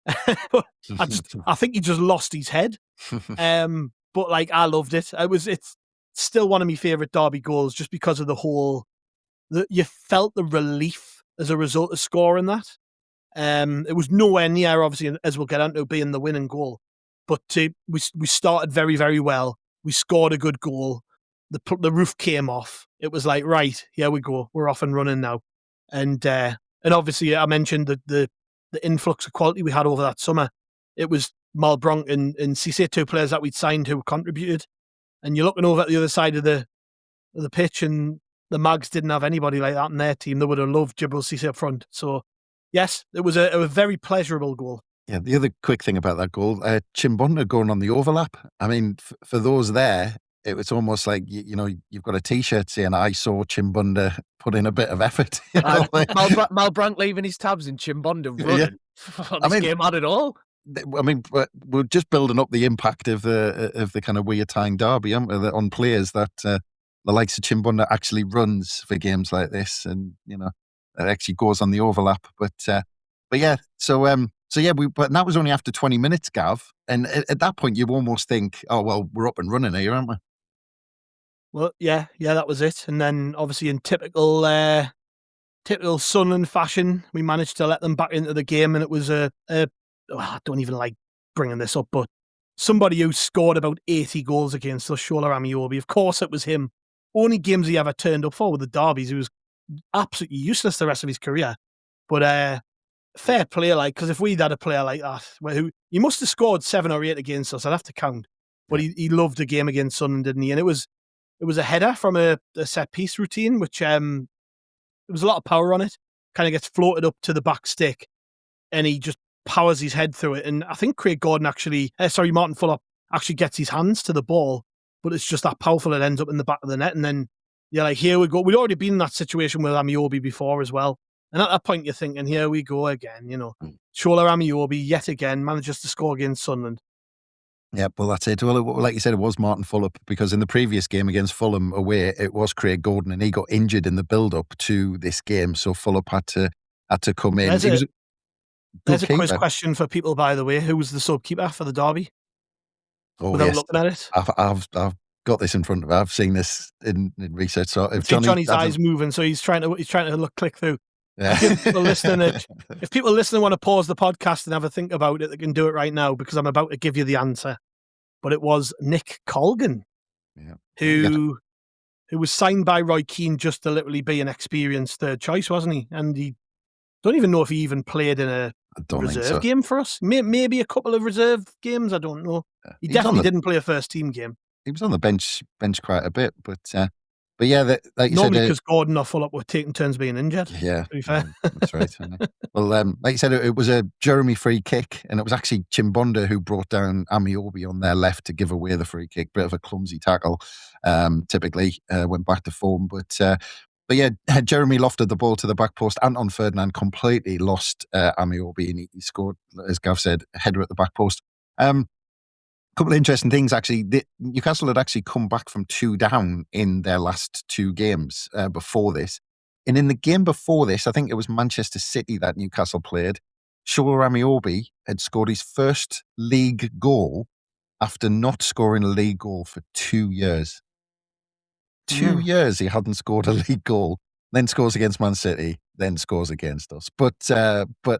F: I think he just lost his head. But like, I loved it. It's still one of my favourite Derby goals, just because of you felt the relief as a result of scoring that. It was nowhere near, obviously, as we'll get onto, being the winning goal. But we started very, very well. We scored a good goal. The roof came off. It was like, right, here we go. We're off and running now. And obviously, I mentioned the influx of quality we had over that summer. It was Malbronk and Cisse, 2 players that we'd signed who contributed. And you're looking over at the other side of the pitch, and the Mags didn't have anybody like that in their team. They would have loved Djibril Cisse up front. So, yes, it was a very pleasurable goal.
E: Yeah, the other quick thing about that goal, Chimbonda going on the overlap. I mean, for those there, it was almost like, you've got a T-shirt saying, I saw Chimbonda put in a bit of effort.
G: Malbrank leaving his tabs and Chimbonda running. Yeah. This game had it all.
E: I mean, we're just building up the impact of the kind of Weir Tyne derby, aren't we, on players that the likes of Chimbonda actually runs for games like this, and it actually goes on the overlap. But yeah, but that was only after 20 minutes, Gav, and at that point you almost think, oh well, we're up and running here, aren't we?
F: Well, yeah, that was it. And then obviously in typical Sunderland fashion, we managed to let them back into the game, and it was I don't even like bringing this up, but somebody who scored about 80 goals against us, Shola Amiobi. Of course, it was him. Only games he ever turned up for were the derbies. He was absolutely useless the rest of his career. But fair play, because if we'd had a player like that, he must have scored 7 or 8 against us, I'd have to count. But he loved the game against Sunderland, didn't he? And it was a header from a set piece routine, which there was a lot of power on it. Kind of gets floated up to the back stick, and he just powers his head through it. And I think Martin Fuller actually gets his hands to the ball, but it's just that powerful, it ends up in the back of the net. And then you're like, here we go. We'd already been in that situation with Amiobi before as well. And at that point, you're thinking, here we go again. Shola Amiobi, yet again, manages to score against Sunderland.
E: Yeah, well, that's it. Well, like you said, it was Martin Fuller, because in the previous game against Fulham away, it was Craig Gordon, and he got injured in the build-up to this game, so Fuller had to come in.
F: There's a quiz question for people, by the way. Who was the sub-keeper for the derby? Without looking at it.
E: I've got this in front of me. I've seen this in research. So if
F: Johnny's eyes moving, so he's trying to click through.
E: Yeah.
F: If people listening want to pause the podcast and have a think about it, they can do it right now, because I'm about to give you the answer. But it was Nick Colgan, who was signed by Roy Keane just to literally be an experienced third choice, wasn't he? And he don't even know if he even played in a reserve game for us. Maybe a couple of reserve games. I don't know. He definitely didn't play a first team game.
E: He was on the bench quite a bit, but yeah, like you
F: normally
E: said,
F: because Gordon or Fuller were taking turns being injured.
E: Yeah,
F: to be fair,
E: that's right. Well, like you said, it was a Jeremy free kick, and it was actually Chimbonda who brought down Amiobi on their left to give away the free kick. Bit of a clumsy tackle. Typically went back to form, but yeah, Jeremy lofted the ball to the back post. Anton Ferdinand completely lost Amiobi, and he scored, as Gav said, a header at the back post. Couple of interesting things, actually. Newcastle had actually come back from 2 down in their last 2 games before this. And in the game before this, I think it was Manchester City that Newcastle played, Shola Amiobi had scored his first league goal after not scoring a league goal for 2 years. 2 years he hadn't scored a league goal, then scores against Man City, then scores against us. But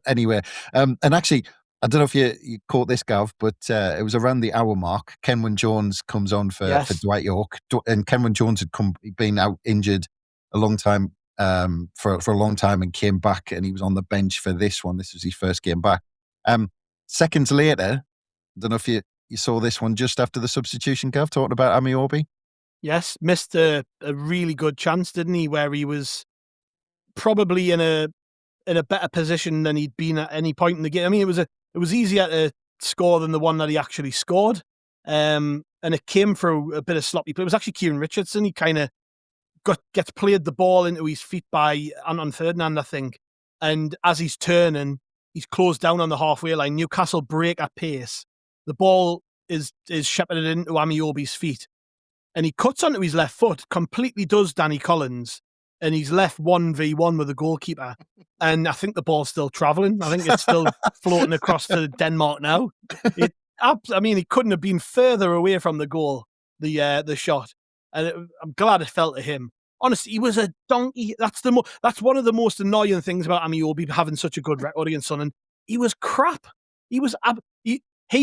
E: anyway, and actually, I don't know if you caught this, Gav, but it was around the hour mark. Kenwyne Jones comes on for Dwight York, and Kenwyne Jones had been out injured a long time for a long time, and came back, and he was on the bench for this one. This was his first game back. Seconds later, I don't know if you saw this one just after the substitution, Gav, talking about Amiobi.
F: Yes, missed a really good chance, didn't he? Where he was probably in a better position than he'd been at any point in the game. I mean, it was easier to score than the one that he actually scored. And it came through a bit of sloppy play. It was actually Kieran Richardson. He kind of gets played the ball into his feet by Anton Ferdinand, I think. And as he's turning, he's closed down on the halfway line. Newcastle break at pace. The ball is shepherded into Amiobi's feet. And he cuts onto his left foot, completely does Danny Collins. And he's left 1v1 with the goalkeeper. And I think the ball's still travelling. I think it's still floating across to Denmark now. He couldn't have been further away from the goal, the shot. And I'm glad it fell to him. Honestly, he was a donkey. That's one of the most annoying things about Amiobi having such a good record against Sunderland. He was crap. He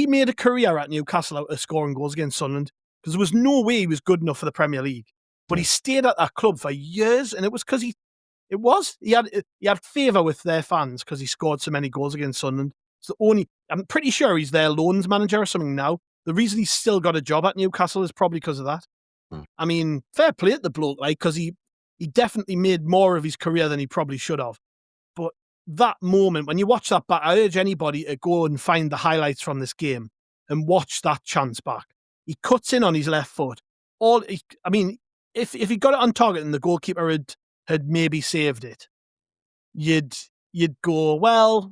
F: made a career at Newcastle out of scoring goals against Sunderland because there was no way he was good enough for the Premier League. But he stayed at that club for years, and it was because he had favour with their fans because he scored so many goals against Sunderland. I'm pretty sure he's their loans manager or something now. The reason he's still got a job at Newcastle is probably because of that. I mean, fair play at the bloke, because he definitely made more of his career than he probably should have. But that moment, when you watch that back, I urge anybody to go and find the highlights from this game and watch that chance back. He cuts in on his left foot. If he got it on target and the goalkeeper had maybe saved it, you'd go, well,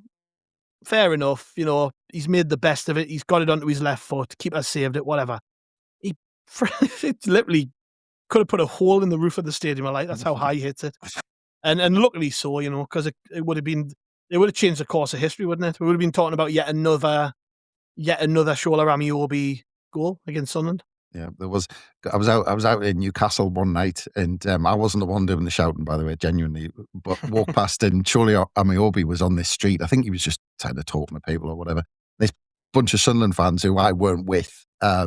F: fair enough. He's made the best of it. He's got it onto his left foot. Keeper saved it, whatever. It literally could have put a hole in the roof of the stadium. That's how high he hits it. And luckily so, because it would have changed the course of history, wouldn't it? We would have been talking about yet another Shola Amiobi goal against Sunderland.
E: Yeah, I was out in Newcastle one night, and I wasn't the one doing the shouting, by the way, genuinely. But walked past, and Shola Amiobi was on this street. I think he was just kind of talking to people or whatever. This bunch of Sunderland fans who I weren't with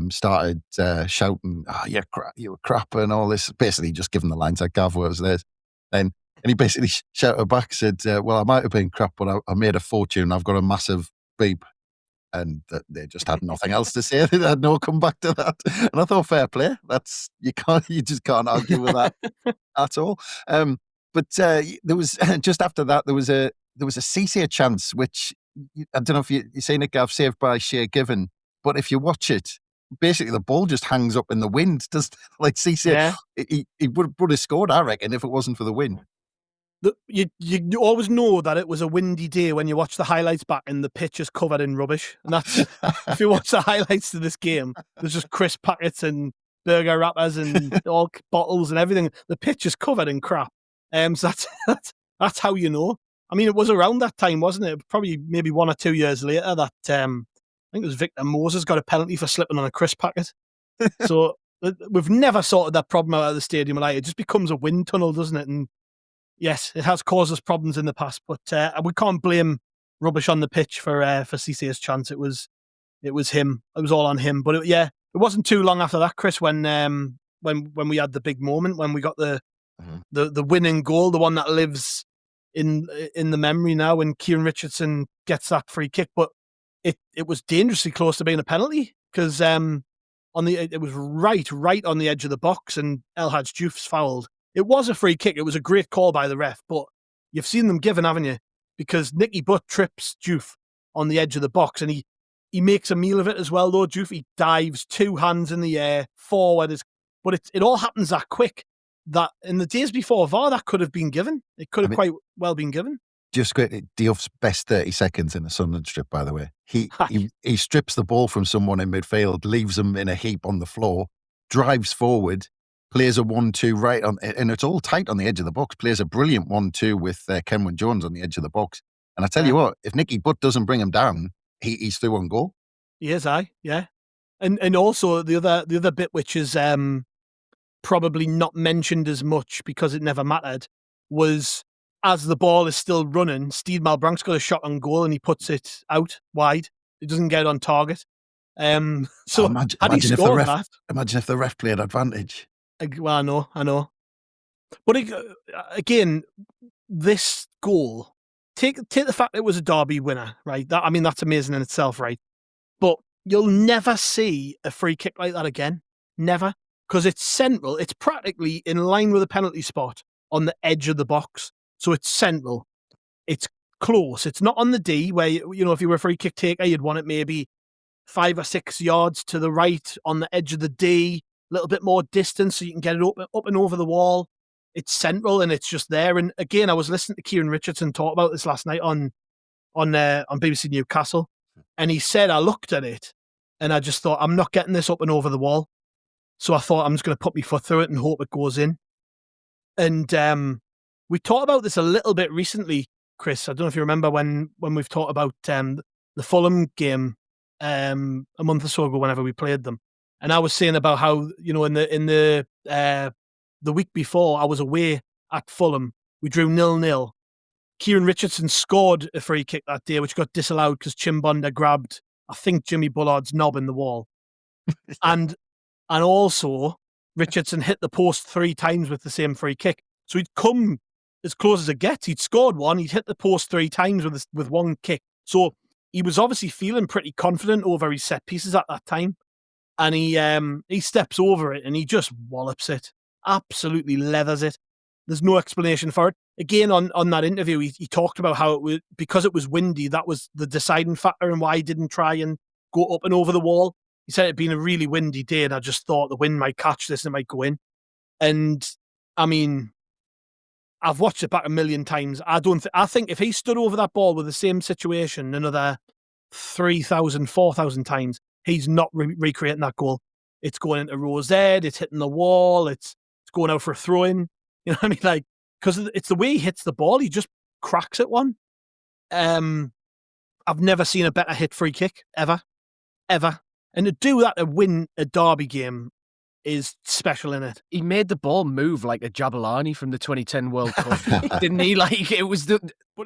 E: started shouting, "Oh, you were crap," and all this. Basically, just giving the lines like Gav was there. And he basically shouted back, said, "Well, I might have been crap, but I made a fortune. I've got a massive beep." And they just had nothing else to say. They had no comeback to that. And I thought, fair play. You just can't argue with that at all. But there was just after that there was a Cisse chance, which I don't know if you've seen it, Gav, saved by Shea Given. But if you watch it, basically the ball just hangs up in the wind. Does Cisse? Yeah. He would have scored, I reckon, if it wasn't for the wind.
F: You always know that it was a windy day when you watch the highlights back and the pitch is covered in rubbish. And that's, if you watch the highlights to this game, there's just crisp packets and burger wrappers and all bottles and everything. The pitch is covered in crap. So that's how you know. I mean, it was around that time, wasn't it? Probably maybe 1 or 2 years later that I think it was Victor Moses got a penalty for slipping on a crisp packet. So we've never sorted that problem out of the stadium. It just becomes a wind tunnel, doesn't it? And yes, it has caused us problems in the past, but we can't blame rubbish on the pitch for Cisse's chance. It was him. It was all on him. But it wasn't too long after that, Chris, when we had the big moment, when we got the winning goal, the one that lives in the memory now, when Kieran Richardson gets that free kick. But it was dangerously close to being a penalty because it was right on the edge of the box, and El Hadj Diouf's fouled. It was a free kick. It was a great call by the ref, but you've seen them given, haven't you? Because Nicky Butt trips Diouf on the edge of the box, and he makes a meal of it as well, though. Diouf, he dives 2 hands in the air, forward. But it all happens that quick that in the days before VAR, that could have been given. It could have quite well been given.
E: Just quickly, Diouf's best 30 seconds in a Sunderland strip, by the way. He strips the ball from someone in midfield, leaves them in a heap on the floor, drives forward, plays a 1-2 right on, and it's all tight on the edge of the box. Plays a brilliant 1-2 with Kenwyne Jones on the edge of the box. And I tell you what, if Nicky Butt doesn't bring him down, he's through on goal.
F: He is, yeah. And also the other bit, which is probably not mentioned as much because it never mattered, was as the ball is still running, Steed Malbrank's got a shot on goal and he puts it out wide. He doesn't get on target. So
E: imagine if the ref played advantage.
F: Well, I know. But again, this goal, take the fact it was a derby winner, right? That's amazing in itself, right? But you'll never see a free kick like that again. Never. Because it's central. It's practically in line with a penalty spot on the edge of the box. So it's central. It's close. It's not on the D where, if you were a free kick taker, you'd want it maybe 5 or 6 yards to the right on the edge of the D. A little bit more distance so you can get it up and over the wall. it's central and it's just there. And again, I was listening to Kieran Richardson talk about this last night on BBC Newcastle, and he said, I looked at it and I just thought, I'm not getting this up and over the wall. So I thought I'm just going to put my foot through it and hope it goes in. And we talked about this a little bit recently, Chris. I don't know if you remember when we've talked about the Fulham game a month or so ago, whenever we played them. And I was saying about how, you know, in the week before, I was away at Fulham. We drew 0-0. Kieran Richardson scored a free kick that day, which got disallowed because Chimbonda grabbed, I think, Jimmy Bullard's knob in the wall. And also, Richardson hit the post 3 times with the same free kick. So he'd come as close as it gets. He'd scored one. He'd hit the post 3 times with one kick. So he was obviously feeling pretty confident over his set pieces at that time. And he steps over it and he just wallops it. Absolutely leathers it. There's no explanation for it. Again, on that interview, he talked about how it was, because it was windy, that was the deciding factor and why he didn't try and go up and over the wall. He said it'd been a really windy day and I just thought the wind might catch this and it might go in. And I mean, I've watched it back a million times. I think if he stood over that ball with the same situation another 3,000, 4,000 times, he's not recreating that goal. It's going into Rose Ed, it's hitting the wall, it's going out for a throw-in. You know what I mean? Like, because it's the way he hits the ball, he just cracks at one. I've never seen a better hit free kick, ever. And to do that, to win a derby game, is special in it.
G: He made the ball move like a Jabulani from the 2010 World Cup, didn't he? Like, it was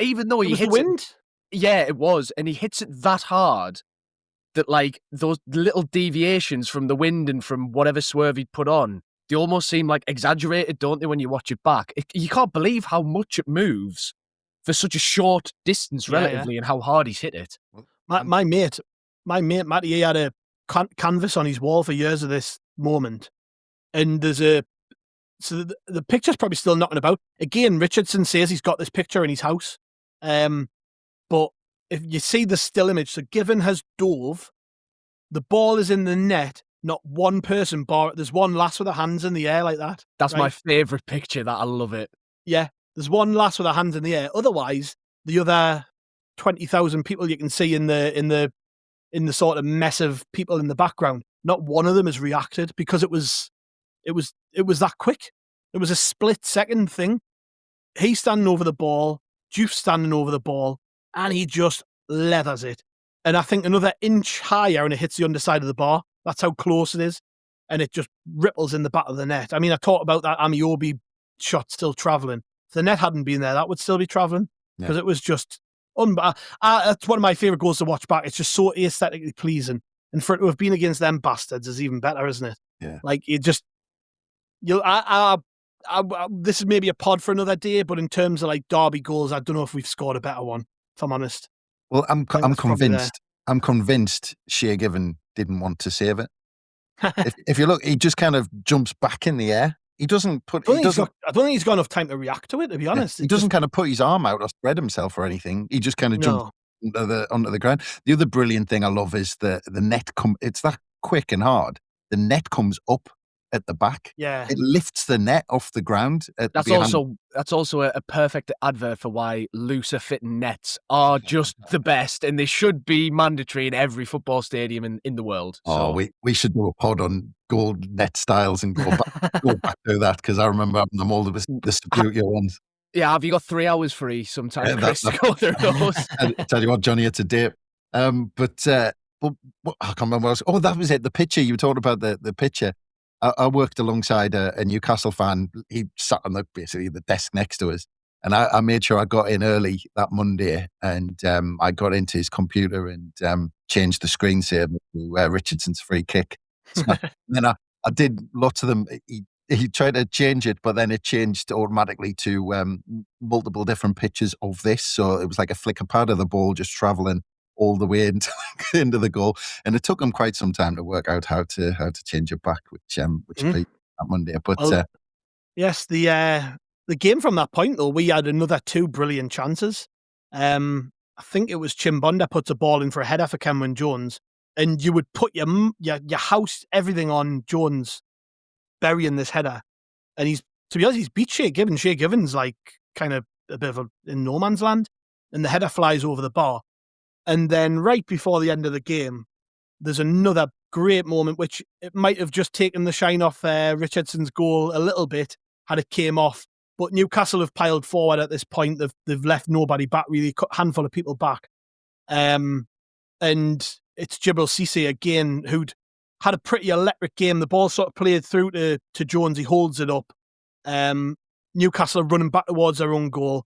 G: even though he hit
F: the wind.
G: Yeah, it was, and he hits it that hard that, like, those little deviations from the wind and from whatever swerve he'd put on, they almost seem like exaggerated, don't they, when you watch it back? You can't believe how much it moves for such a short distance, relatively, and how hard he's hit it.
F: My mate Matty, he had a canvas on his wall for years of this moment, and the picture's probably still knocking about. Again, Richardson says he's got this picture in his house, but if you see the still image, so Given has dove, the ball is in the net, not one person there's one lass with her hands in the air like that.
G: That's right? My favourite picture. That I love it.
F: Yeah, there's one lass with her hands in the air. Otherwise, the other 20,000 people you can see in the sort of mess of people in the background, not one of them has reacted because it was that quick. It was a split second thing. He's standing over the ball, Juice standing over the ball, and he just leathers it. And I think another inch higher and it hits the underside of the bar. That's how close it is. And it just ripples in the back of the net. I mean, I talked about that Amiobi shot still travelling. If the net hadn't been there, that would still be travelling because it was just that's one of my favourite goals to watch back. It's just so aesthetically pleasing. And for it to have been against them bastards is even better, isn't it?
E: Yeah.
F: Like, this is maybe a pod for another day, but in terms of like derby goals, I don't know if we've scored a better one, if I'm honest.
E: Well, I'm convinced. I'm convinced Shea Given didn't want to save it. if you look, he just kind of jumps back in the air. He doesn't put. I don't
F: think he's got enough time to react to it. To be honest,
E: he doesn't kind of put his arm out or spread himself or anything. He just kind of jumps onto the ground. The other brilliant thing I love is the net. It's that quick and hard. The net comes up at the back.
F: Yeah,
E: it lifts the net off the ground.
G: That's also a perfect advert for why looser fitting nets are just the best, and they should be mandatory in every football stadium in the world.
E: Oh, we should do a pod on gold net styles and go back to that, because I remember having them all the superior ones.
G: Yeah, have you got 3 hours free sometime, Chris, to go through those?
E: I tell you what, Jonny, it's a dip. But I can't remember what else. Oh, that was it. The picture you were talking about. The picture. I worked alongside a Newcastle fan. He sat on basically the desk next to us, and I made sure I got in early that Monday, and I got into his computer and changed the screensaver to Richardson's free kick. So then I did lots of them. He tried to change it, but then it changed automatically to multiple different pictures of this. So it was like a flicker pad of the ball just traveling all the way into the goal, and it took him quite some time to work out how to change it back, which played that Monday. But
F: yes, the game from that point though, we had another 2 brilliant chances. I think it was Chimbonda puts a ball in for a header for Cameron Jones, and you would put your house, everything on Jones burying this header, and he's to be honest, he's beat Shea Given. Shea Given's like kind of a bit of in no man's land, and the header flies over the bar. And then right before the end of the game, there's another great moment, which it might have just taken the shine off Richardson's goal a little bit had it came off. But Newcastle have piled forward at this point. They've left nobody back, really, a handful of people back. And it's Djibril Cissé again, who'd had a pretty electric game. The ball sort of played through to Jones. He holds it up. Newcastle are running back towards their own goal.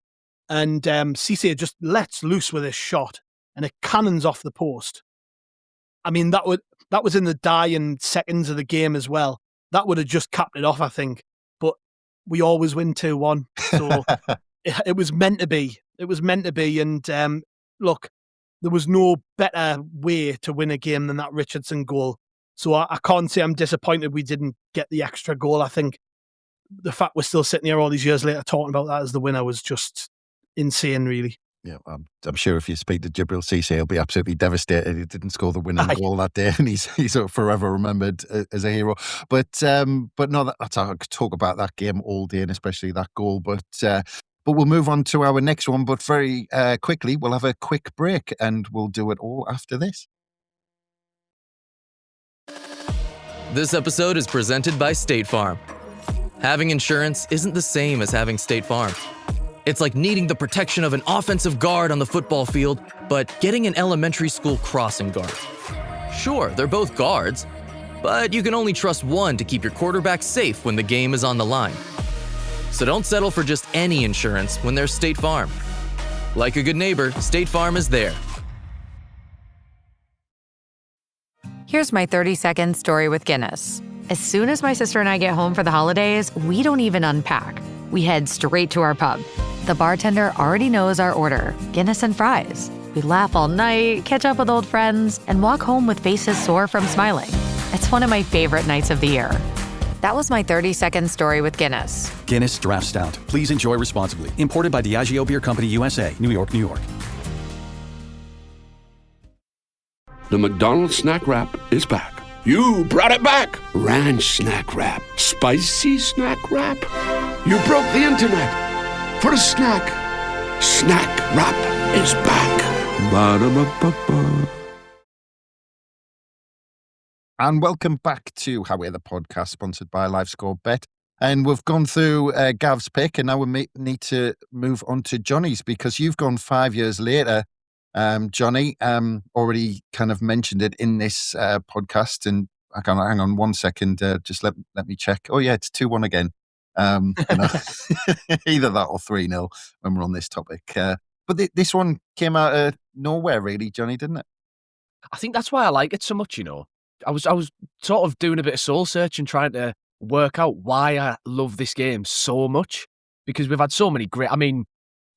F: And Cissé just lets loose with his shot. And it cannons off the post. I mean, that was in the dying seconds of the game as well. That would have just capped it off, I think. But we always win 2-1. So it was meant to be. It was meant to be. And look, there was no better way to win a game than that Richardson goal. So I can't say I'm disappointed we didn't get the extra goal. I think the fact we're still sitting here all these years later talking about that as the winner was just insane, really.
E: Yeah, I'm sure if you speak to Djibril Cissé, he'll be absolutely devastated he didn't score the winning goal that day, and he's forever remembered as a hero. But no, that's I could talk about that game all day, and especially that goal. But we'll move on to our next one. But very quickly, we'll have a quick break, and we'll do it all after this.
L: This episode is presented by State Farm. Having insurance isn't the same as having State Farm. It's like needing the protection of an offensive guard on the football field, but getting an elementary school crossing guard. Sure, they're both guards, but you can only trust one to keep your quarterback safe when the game is on the line. So don't settle for just any insurance when there's State Farm. Like a good neighbor, State Farm is there.
M: Here's my 30-second story with Guinness. As soon as my sister and I get home for the holidays, we don't even unpack. We head straight to our pub. The bartender already knows our order, Guinness and fries. We laugh all night, catch up with old friends, and walk home with faces sore from smiling. It's one of my favorite nights of the year. That was my 30-second story with Guinness.
N: Guinness Draft Stout. Please enjoy responsibly. Imported by Diageo Beer Company, USA, New York, New York.
O: The McDonald's Snack Wrap is back. You brought it back. Ranch Snack Wrap. Spicy Snack Wrap. You broke the internet. For a snack. Snack Wrap is back. Ba-da-ba-ba-ba.
E: And welcome back to How We're the podcast, sponsored by LiveScore Bet. And we've gone through Gav's pick, and now we need to move on to Jonny's, because you've gone 5 years later. Jonny already kind of mentioned it in this podcast, and hang on 1 second, just let me check. Oh yeah, it's 2-1 again. Either that or 3-0 when we're on this topic. But this one came out of nowhere, really, Jonny, didn't it?
G: I think that's why I like it so much. You know, I was sort of doing a bit of soul searching, trying to work out why I love this game so much, because we've had so many great. I mean,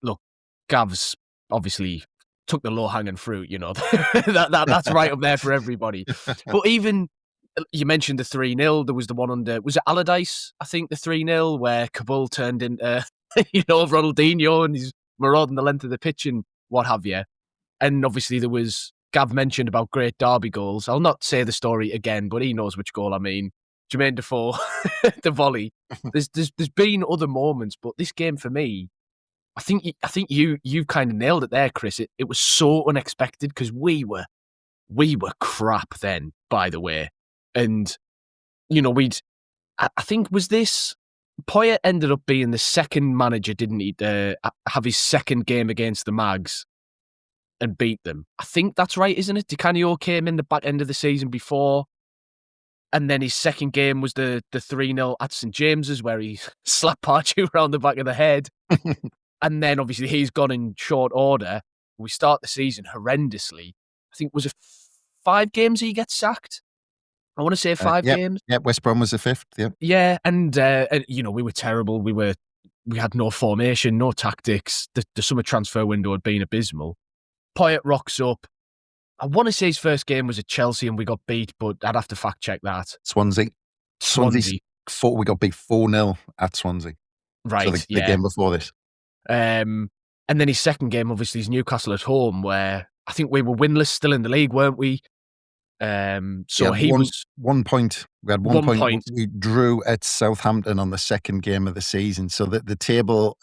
G: look, Gav's obviously took the low-hanging fruit, you know. that's right up there for everybody. But even, you mentioned the 3-0, there was the one under, was it Allardyce, I think, the 3-0, where Kabul turned into, Ronaldinho, and he's marauding the length of the pitch and what have you. And obviously there was, Gav mentioned about great derby goals. I'll not say the story again, but he knows which goal I mean. Jermaine Defoe, the volley. There's been other moments, but this game for me, I think you've kind of nailed it there, Chris. It was so unexpected, because we were crap then, by the way. And, you know, I think, was this, Poyet ended up being the second manager, didn't he, to have his second game against the Mags and beat them. I think that's right, isn't it? Di Canio came in the back end of the season before, and then his second game was the 3-0 at St James's, where he slapped Pardew around the back of the head. And then, obviously, he's gone in short order. We start the season horrendously. I think, was it 5 games he gets sacked? I want to say 5 games.
E: Yeah, West Brom was the 5th, yeah.
G: Yeah, and you know, we were terrible. We had no formation, no tactics. The summer transfer window had been abysmal. Poyet rocks up. I want to say his first game was at Chelsea and we got beat, but I'd have to fact check that.
E: Swansea. We got beat 4-0 at Swansea.
G: Right,
E: so the game before this.
G: And then his second game, obviously, is Newcastle at home, where I think we were winless still in the league, weren't we? So he was
E: 1 point. We had one point. We drew at Southampton on the second game of the season. So that the table,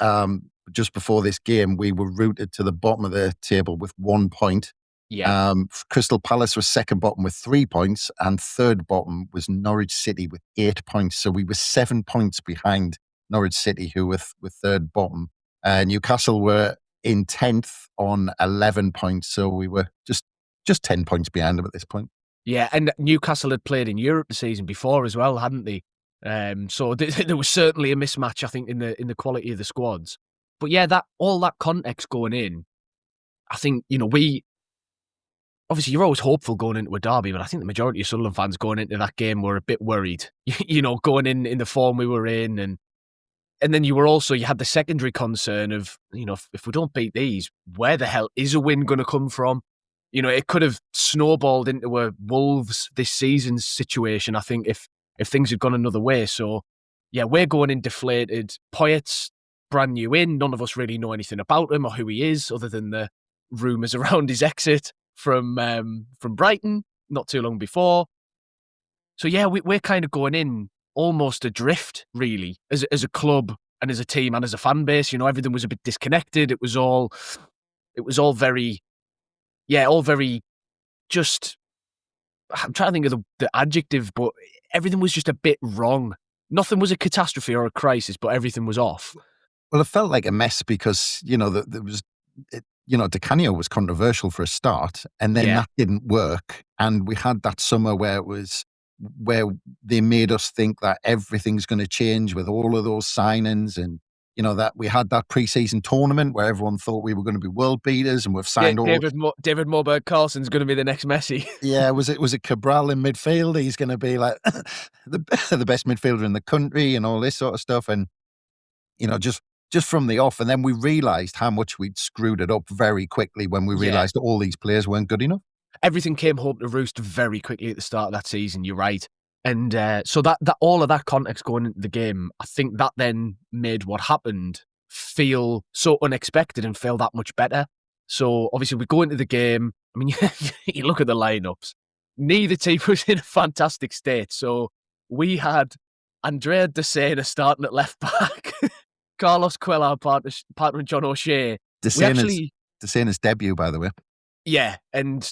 E: just before this game, we were rooted to the bottom of the table with 1 point.
G: Yeah.
E: Crystal Palace was second bottom with 3 points, and third bottom was Norwich City with 8 points. So we were 7 points behind Norwich City, who were third bottom. Newcastle were in 10th on 11 points. So we were just 10 points behind them at this point.
G: Yeah, and Newcastle had played in Europe the season before as well, hadn't they? So there was certainly a mismatch, I think, in the quality of the squads. But yeah, all that context going in, I think, obviously you're always hopeful going into a derby, but I think the majority of Sunderland fans going into that game were a bit worried, going in the form we were in. And then you had the secondary concern of, if we don't beat these, where the hell is a win going to come from? It could have snowballed into a Wolves this season situation, I think, if things had gone another way. So, yeah, we're going in deflated. Poyet's brand new in. None of us really know anything about him or who he is, other than the rumours around his exit from Brighton not too long before. So, yeah, we're kind of going in almost adrift, really, as a club and as a team and as a fan base. Everything was a bit disconnected. It was all very... Yeah, all very just... I'm trying to think of the adjective, but everything was just a bit wrong. Nothing was a catastrophe or a crisis, but everything was off.
E: Well, it felt like a mess because, there was... Di Canio was controversial for a start, and then that didn't work. And we had that summer where they made us think that everything's going to change with all of those signings, and that we had that pre-season tournament where everyone thought we were going to be world beaters, and we've signed
G: David Moberg-Carlson's going to be the next Messi.
E: Yeah, was it Cabral in midfield? He's going to be like the best midfielder in the country and all this sort of stuff. And just from the off, and then we realised how much we'd screwed it up very quickly when we realised that all these players weren't good enough.
G: Everything came home to roost very quickly at the start of that season. You're right. And so that all of that context going into the game, I think that then made what happened feel so unexpected and feel that much better. So obviously we go into the game. I mean, you look at the lineups. Neither team was in a fantastic state. So we had Andrea De Sena starting at left back, Carlos Cuellar partner John O'Shea.
E: De Sena's debut, by the way.
G: Yeah, and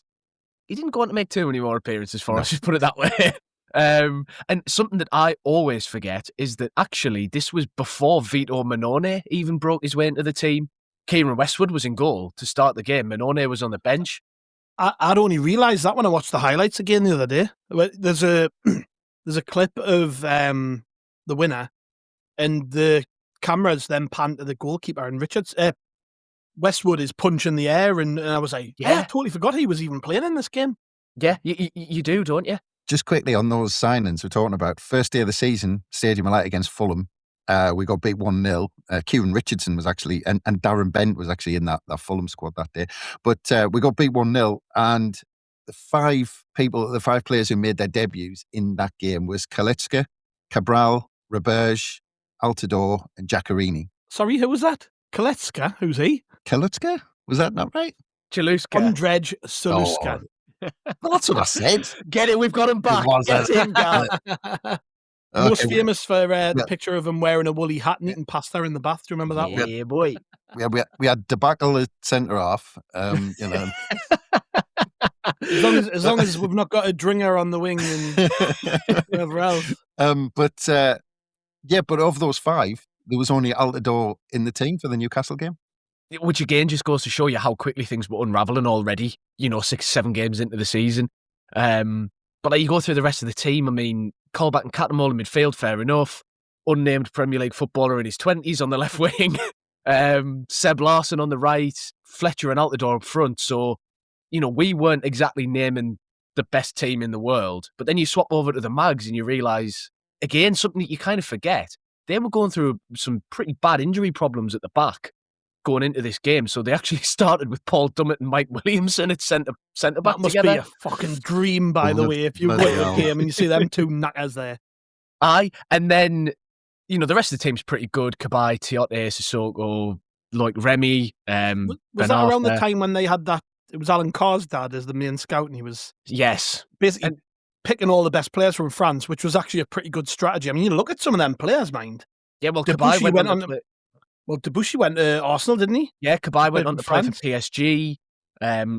G: he didn't go on to make too many more appearances for us, just put it that way. And something that I always forget is that actually this was before Vito Manone even broke his way into the team. Kieran Westwood was in goal to start the game. Manone was on the bench.
F: I'd only realised that when I watched the highlights again the other day. There's a clip of the winner, and the cameras then pan to the goalkeeper, and Westwood is punching the air, and I was like, I totally forgot he was even playing in this game.
G: Yeah, you do, don't you?
E: Just quickly on those signings we're talking about. First day of the season, Stadium of Light against Fulham. We got beat 1-0. Kieran Richardson was actually, and Darren Bent was actually in that Fulham squad that day. But we got beat 1-0, and the five players who made their debuts in that game was Kaletska, Cabral, Roberge, Altidore, and Giaccherini.
F: Sorry, who was that? Kaletska? Who's he?
E: Kaletska? Was that not right?
G: Chaluska.
F: Ondrej Saluska.
E: Oh. Well, that's what I said.
G: Get it, we've got him back. Get him, Gal.
F: Most famous for the picture of him wearing a woolly hat and eating pasta in the bath. Do you remember that one?
G: Yeah, boy.
E: We had debacle at centre half. As
F: long as we've not got a dringer on the wing and whoever else.
E: But of those five, there was only Altidore in the team for the Newcastle game.
G: Which again just goes to show you how quickly things were unravelling already, 6-7 games into the season. But you go through the rest of the team, I mean, Colback and Cattermole in midfield, fair enough. Unnamed Premier League footballer in his 20s on the left wing. Seb Larson on the right. Fletcher and Altidore up front. So, we weren't exactly naming the best team in the world. But then you swap over to the Mags and you realise, again, something that you kind of forget. They were going through some pretty bad injury problems at the back going into this game. So they actually started with Paul Dummett and Mike Williamson at centre back
F: That must
G: together.
F: be a fucking dream, by the way, if you go to a game and you see them two knackers there.
G: Aye, and then, the rest of the team's pretty good. Cabaye, Tiote, Sissoko, like Remy,
F: Was that around the time when they had that it was Alan Carr's dad as the main scout, and he was
G: Yes.
F: basically picking all the best players from France, which was actually a pretty good strategy. I mean, you look at some of them players, mind.
G: Yeah, well,
F: Debussy
G: Cabaye went on
F: to play. Well, Debussy went to Arsenal, didn't he?
G: Yeah, Cabaye went
F: Played
G: on
F: for
G: to play for
F: France.
G: PSG.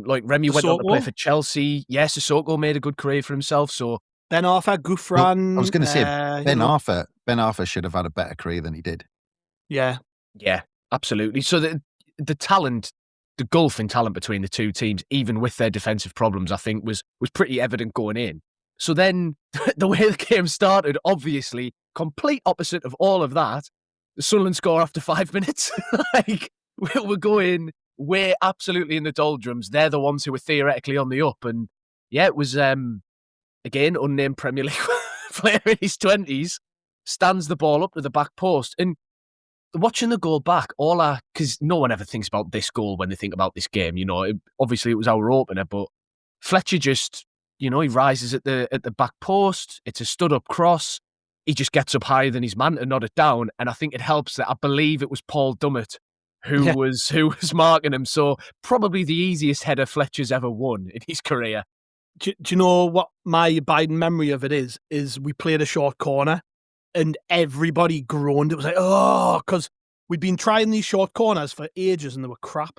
G: Like Remy went on to play
F: Sissoko.
G: for Chelsea. Yeah, Sissoko made a good career for himself. So
F: Ben Arthur, Gouffran.
E: I was going to say Ben
F: you know,
E: Arthur. Ben Arthur should have had a better career than he did.
F: Yeah.
G: yeah, absolutely. So the talent, the gulf in talent between the two teams, even with their defensive problems, I think was pretty evident going in. So then the way the game started, obviously, complete opposite of all of that. The Sunderland score after 5 minutes. Like, we're going, we're absolutely in the doldrums. They're the ones who were theoretically on the up. And yeah, it was, again, unnamed Premier League player in his 20s, stands the ball up to the back post. And watching the goal back, because no one ever thinks about this goal when they think about this game. You know, obviously it was our opener, but Fletcher just, you know, he rises at the back post. It's a stood up cross. He just gets up higher than his man to nod it down. And I think it helps that I believe it was Paul Dummett who was marking him. So probably the easiest header Fletcher's ever won in his career.
F: Do you know what my abiding memory of it is? Is we played a short corner and everybody groaned. It was like, oh, because we'd been trying these short corners for ages and they were crap.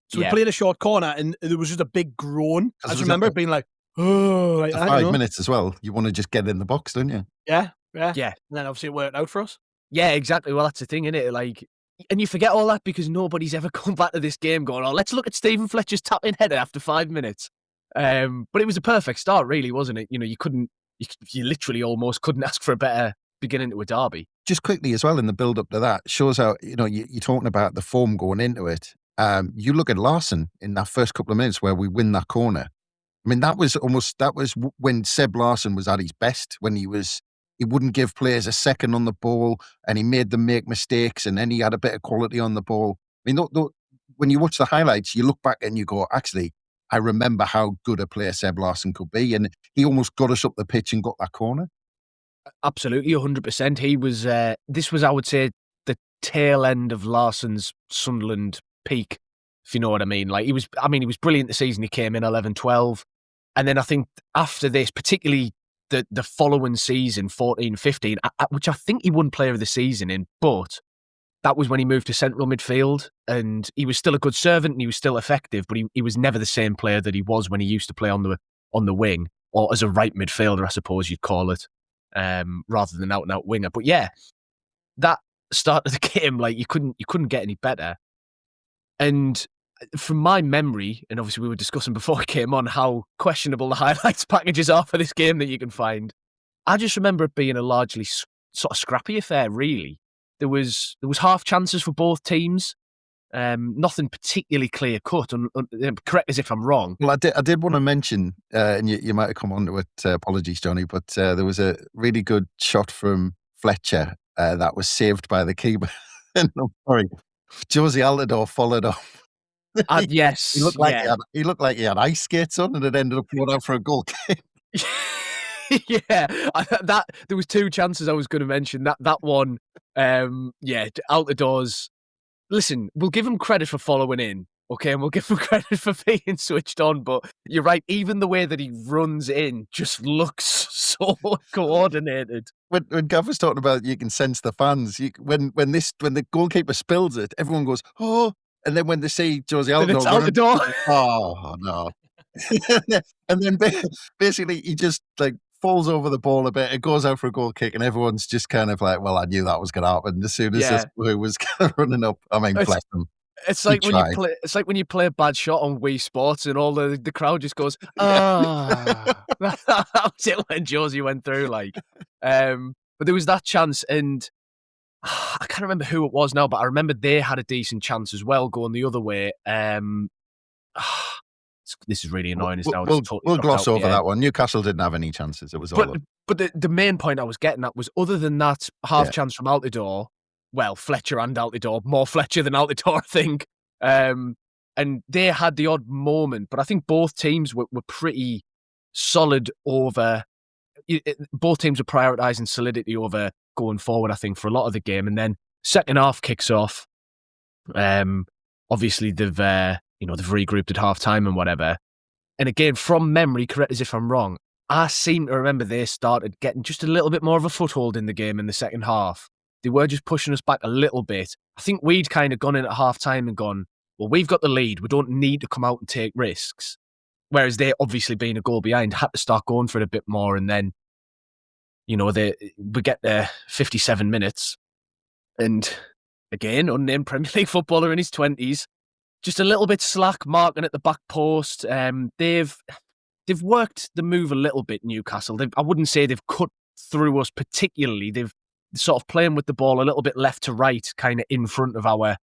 F: So we played a short corner and there was just a big groan. I just remember it being like, oh, like that,
E: 5 minutes as well. You want to just get in the box, don't you?
F: Yeah.
G: Yeah.
F: And then obviously it worked out for us.
G: Yeah, exactly. Well, that's the thing, innit? Like, and you forget all that because nobody's ever come back to this game going, oh, let's look at Stephen Fletcher's tap-in header after 5 minutes. But it was a perfect start, really, wasn't it? You know, you literally almost couldn't ask for a better beginning to a derby.
E: Just quickly as well, in the build-up to that, shows how, you know, you're talking about the form going into it. You look at Larsson in that first couple of minutes where we win that corner. I mean, that was when Seb Larsson was at his best, when he wouldn't give players a second on the ball and he made them make mistakes and then he had a bit of quality on the ball. I mean, when you watch the highlights, you look back and you go, actually, I remember how good a player Seb Larsson could be. And he almost got us up the pitch and got that corner.
G: Absolutely, 100%. He was, this was, I would say, the tail end of Larsson's Sunderland peak, if you know what I mean. Like, he was brilliant the season he came in, 11-12. And then I think after this, particularly the following season, 14-15, which I think he won player of the season in, but that was when he moved to central midfield and he was still a good servant and he was still effective, but he was never the same player that he was when he used to play on the wing, or as a right midfielder, I suppose you'd call it, rather than out and out winger. But yeah, that start of the game, like you couldn't get any better. And from my memory, and obviously we were discussing before we came on how questionable the highlights packages are for this game that you can find. I just remember it being a largely sort of scrappy affair, really. There was half chances for both teams. Nothing particularly clear cut. Correct as if I'm wrong.
E: Well, I did want to mention, and you might have come on to it. Apologies, Johnny, but there was a really good shot from Fletcher that was saved by the keeper. No, sorry, Josie Altidore followed up.
G: Yes,
E: he looked like he had ice skates on, and it ended up going out for a goal kick.
G: Yeah, there was two chances I was going to mention. That one, Altidore's. Listen, we'll give him credit for following in, okay, and we'll give him credit for being switched on. But you're right, even the way that he runs in just looks so coordinated.
E: When Gav was talking about, you can sense the fans. When the goalkeeper spills it, everyone goes, oh. And then when they see Josie Altidore, oh no! And then basically he just like falls over the ball a bit. It goes out for a goal kick, and everyone's just kind of like, "Well, I knew that was going to happen." As soon as this boy was kind of running up, I mean, bless him.
G: It's like when you play a bad shot on Wii Sports, and all the crowd just goes, "Ah!" That was it when Josie went through. Like, but there was that chance, and I can't remember who it was now, but I remember they had a decent chance as well going the other way. This is really annoying.
E: We'll gloss over that one. Newcastle didn't have any chances. It was all.
G: But the main point I was getting at was, other than that half chance from Altidore, well, Fletcher and Altidore, more Fletcher than Altidore, I think. And they had the odd moment, but I think both teams were pretty solid over. Both teams were prioritising solidity over going forward, I think, for a lot of the game. And then second half kicks off. Obviously, they've they've regrouped at half-time and whatever. And again, from memory, correct us if I'm wrong, I seem to remember they started getting just a little bit more of a foothold in the game in the second half. They were just pushing us back a little bit. I think we'd kind of gone in at half-time and gone, well, we've got the lead. We don't need to come out and take risks. Whereas they, obviously being a goal behind, had to start going for it a bit more. And then, we get there 57 minutes. And again, unnamed Premier League footballer in his 20s, just a little bit slack, marking at the back post. They've worked the move a little bit, Newcastle. I wouldn't say they've cut through us particularly. They've sort of playing with the ball a little bit left to right, kind of in front of our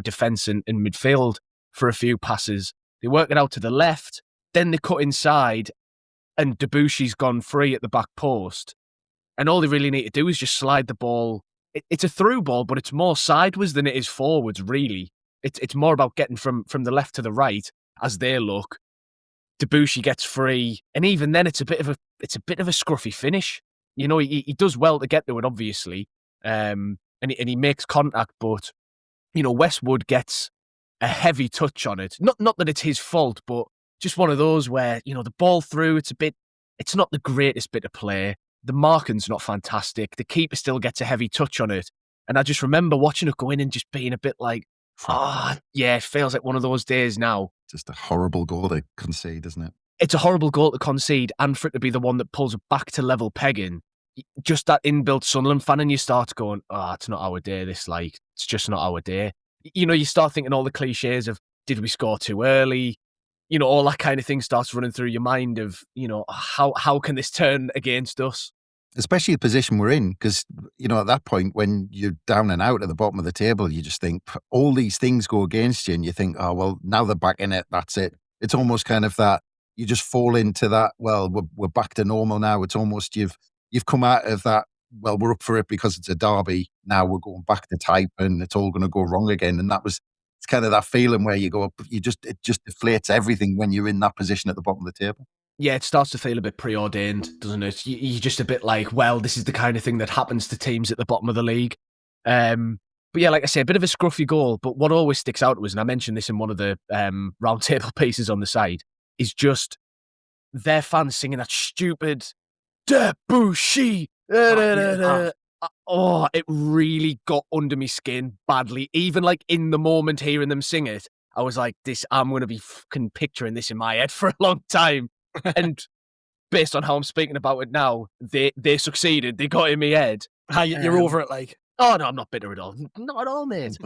G: defence and midfield for a few passes. They work it out to the left, then they cut inside, and Debussy's gone free at the back post. And all they really need to do is just slide the ball. It's a through ball, but it's more sideways than it is forwards, really. It's more about getting from the left to the right as they look. Debussy gets free, and even then, it's a bit of a scruffy finish. He does well to get to it, obviously, and he makes contact, but Westwood gets a heavy touch on it. Not that it's his fault, but just one of those where the ball through. It's not the greatest bit of play. The marking's not fantastic. The keeper still gets a heavy touch on it, and I just remember watching it go in and just being a bit like, it feels like one of those days now.
E: Just a horrible goal to concede, isn't it?
G: It's a horrible goal to concede, and for it to be the one that pulls it back to level pegging. Just that inbuilt Sunderland fan, and you start going, it's not our day, it's just not our day. You start thinking all the cliches of, did we score too early? All that kind of thing starts running through your mind of, how can this turn against us?
E: Especially the position we're in, because, at that point, when you're down and out at the bottom of the table, you just think all these things go against you, and you think, now they're back in it, that's it. It's almost kind of that, you just fall into that, well, we're back to normal now. It's almost you've come out of that, well, we're up for it because it's a derby. Now we're going back to type and it's all going to go wrong again. And it's kind of that feeling where you go, it just deflates everything when you're in that position at the bottom of the table.
G: Yeah, it starts to feel a bit preordained, doesn't it? You're just a bit like, well, this is the kind of thing that happens to teams at the bottom of the league. But yeah, like I say, a bit of a scruffy goal. But what always sticks out to us, and I mentioned this in one of the roundtable pieces on the side, is just their fans singing that stupid Debussy. Oh, it really got under my skin badly. Even like in the moment hearing them sing it, I was like, I'm going to be fucking picturing this in my head for a long time. And based on how I'm speaking about it now, they succeeded. They got in my head.
F: You're over it, like?
G: Oh, no, I'm not bitter at all. Not at all, mate.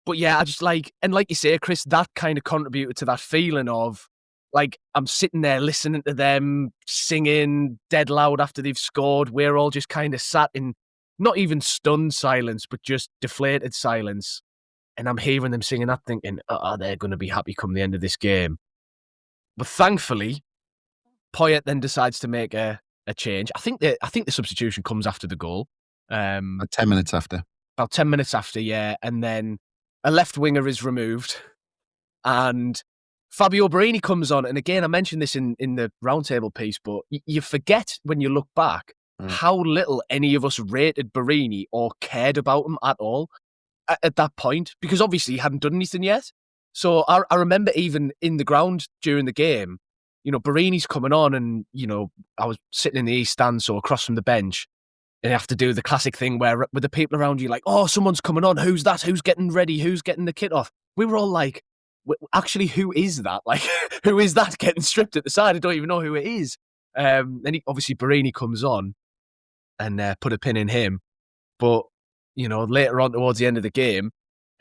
G: But yeah, I just and like you say, Chris, that kind of contributed to that feeling of, like, I'm sitting there listening to them singing dead loud after they've scored. We're all just kind of sat in not even stunned silence, but just deflated silence. And I'm hearing them singing that, thinking, they're going to be happy come the end of this game. But thankfully, Poyet then decides to make a change. I think the substitution comes after the goal.
E: About 10 minutes after.
G: About 10 minutes after, yeah. And then a left winger is removed. And Fabio Borini comes on. And again, I mentioned this in the roundtable piece, but you forget when you look back how little any of us rated Borini or cared about him at all at that point, because obviously he hadn't done anything yet. So I remember even in the ground during the game, Borini's coming on, and, I was sitting in the East stand, so across from the bench, and you have to do the classic thing where with the people around you, like, oh, someone's coming on. Who's that? Who's getting ready? Who's getting the kit off? We were all like, actually, who is that? Like, who is that getting stripped at the side? I don't even know who it is. Then obviously Borini comes on and put a pin in him. But, later on towards the end of the game,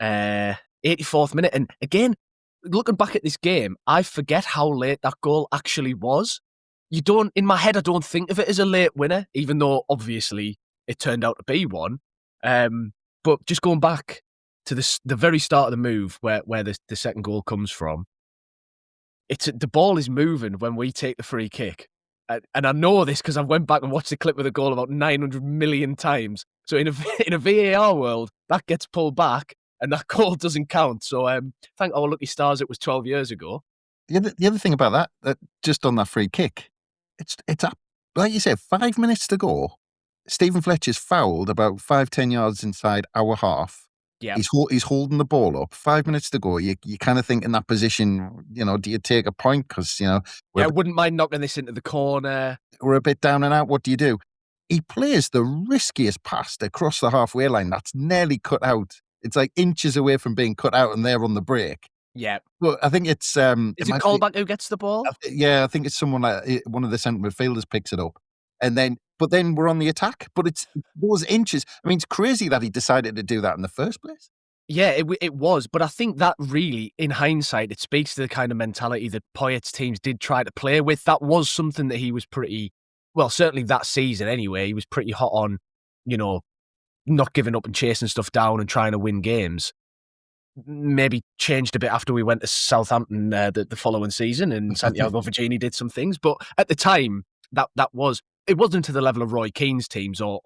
G: 84th minute. And again, looking back at this game, I forget how late that goal actually was. In my head, I don't think of it as a late winner, even though obviously it turned out to be one. But just going back to the very start of the move where the second goal comes from, the ball is moving when we take the free kick. And I know this because I went back and watched the clip of the goal about 900 million times. So in a VAR world, that gets pulled back and that goal doesn't count. So thank our lucky stars it was 12 years ago.
E: The other thing about that just on that free kick, it's up, like you said, 5 minutes to go. Stephen Fletcher's fouled about 5-10 yards inside our half.
G: Yeah.
E: He's holding the ball up. 5 minutes to go. You kind of think in that position, do you take a point? Because,
G: I wouldn't mind knocking this into the corner.
E: We're a bit down and out. What do you do? He plays the riskiest pass across the halfway line. That's nearly cut out. It's like inches away from being cut out, and they're on the break.
G: Yeah.
E: Well, I think it's...
G: Is it Colback who gets the ball?
E: I think it's someone like one of the centre midfielders picks it up. But then we're on the attack. But it's those inches. I mean, it's crazy that he decided to do that in the first place.
G: Yeah, it was. But I think that really, in hindsight, it speaks to the kind of mentality that Poyet's teams did try to play with. That was something that he was pretty... Well, certainly that season anyway, he was pretty hot on, not giving up and chasing stuff down and trying to win games. Maybe changed a bit after we went to Southampton the following season and Santiago Virginie did some things. But at the time, it wasn't to the level of Roy Keane's teams or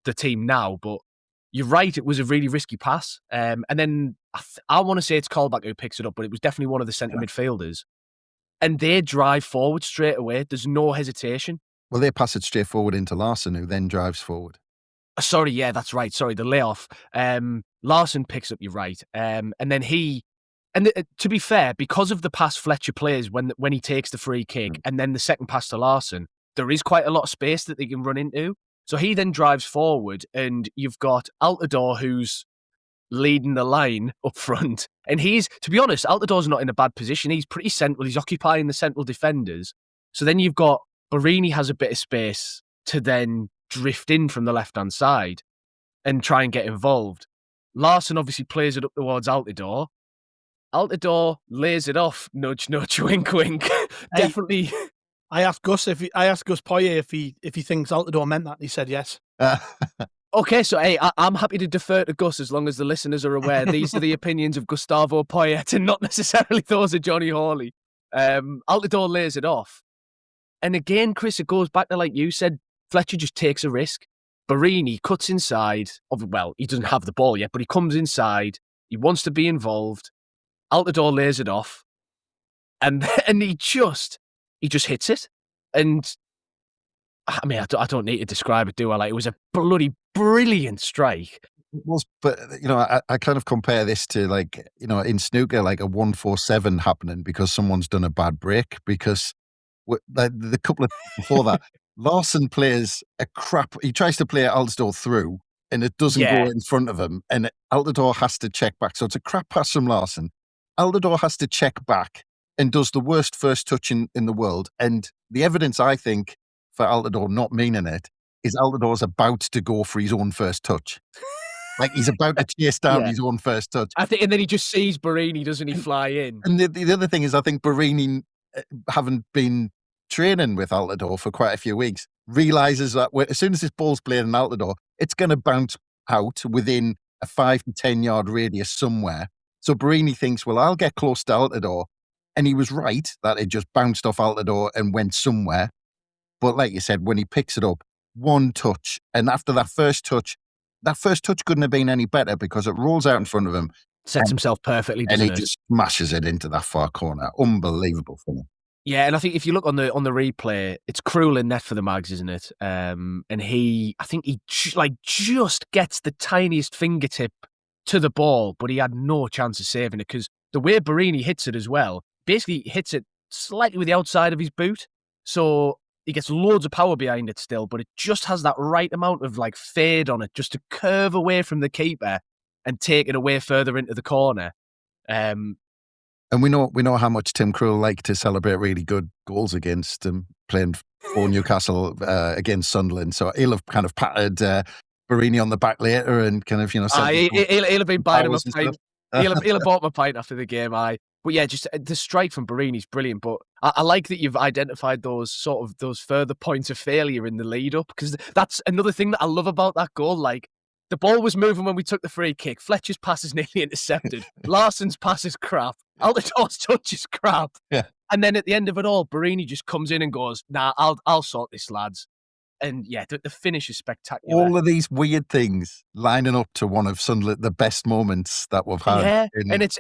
G: the team now. But you're right, it was a really risky pass. And then I want to say it's Colback who picks it up, but it was definitely one of the centre midfielders. And they drive forward straight away. There's no hesitation.
E: Well, they pass it straight forward into Larson, who then drives forward.
G: Sorry, yeah, that's right. Sorry, the layoff. Larson picks up, you're right. And then to be fair, because of the pass Fletcher plays when he takes the free kick and then the second pass to Larson, there is quite a lot of space that they can run into. So he then drives forward and you've got Altidore who's leading the line up front. And to be honest, Altidore's not in a bad position. He's pretty central. He's occupying the central defenders. So then you've got Barini has a bit of space to then drift in from the left-hand side and try and get involved. Larson obviously plays it up towards Altidore. Altidore lays it off. Nudge, nudge, wink, wink. Definitely.
F: I asked Gus Poyet if he thinks Altidore meant that. He said yes.
G: Okay, so hey, I'm happy to defer to Gus as long as the listeners are aware. These are the opinions of Gustavo Poyet and not necessarily those of Johnny Hawley. Altidore lays it off. And again, Chris, it goes back to, like you said, Fletcher just takes a risk. Barini cuts inside. Well, he doesn't have the ball yet, but he comes inside. He wants to be involved. Altidore lays it off. And he just hits it. And I mean, I don't need to describe it, do I? Like, it was a bloody brilliant strike.
E: It was, but I kind of compare this to in snooker, like a 1-4-7 happening because someone's done a bad break. Because the couple of before that, Larson plays a crap. He tries to play Altidore through, and it doesn't go in front of him, and Altidore has to check back. So it's a crap pass from Larson. Altidore has to check back and does the worst first touch in the world. And the evidence, I think, for Altidore not meaning it is Altidore's about to go for his own first touch. Like he's about to chase down his own first touch.
G: I think, and then he just sees Barini, doesn't he, fly in?
E: And the other thing is, I think Barini, having been training with Altidore for quite a few weeks, realizes that as soon as this ball's played in Altidore, it's going to bounce out within a 5 to 10 yard radius somewhere. So Barini thinks, well, I'll get close to Altidore. And he was right that it just bounced off Altidore and went somewhere. But like you said, when he picks it up, one touch, and after that first touch couldn't have been any better because it rolls out in front of him.
G: Sets himself perfectly,
E: and he just smashes it into that far corner. Unbelievable for him.
G: Yeah, and I think if you look on the replay, it's cruel in net for the Mags, isn't it? And I think he just gets the tiniest fingertip to the ball, but he had no chance of saving it because the way Barini hits it as well, basically hits it slightly with the outside of his boot. So he gets loads of power behind it still, but it just has that right amount of fade on it just to curve away from the keeper and take it away further into the corner.
E: And we know how much Tim Krul liked to celebrate really good goals against playing for Newcastle against Sunderland. So he'll have kind of patted Barini on the back later and kind of
G: he'll have been buying him a pint. He'll have bought him a pint after the game. But yeah, just the strike from Barini's brilliant. But I like that you've identified those further points of failure in the lead up, because that's another thing that I love about that goal. Like, the ball was moving when we took the free kick. Fletcher's pass is nearly intercepted. Larson's pass is crap. Altidore's touch is crap.
E: Yeah.
G: And then at the end of it all, Barini just comes in and goes, "Nah, I'll sort this, lads." And yeah, the finish is spectacular.
E: All of these weird things lining up to one of Sunderland, the best moments that we've had.
G: Yeah, and it's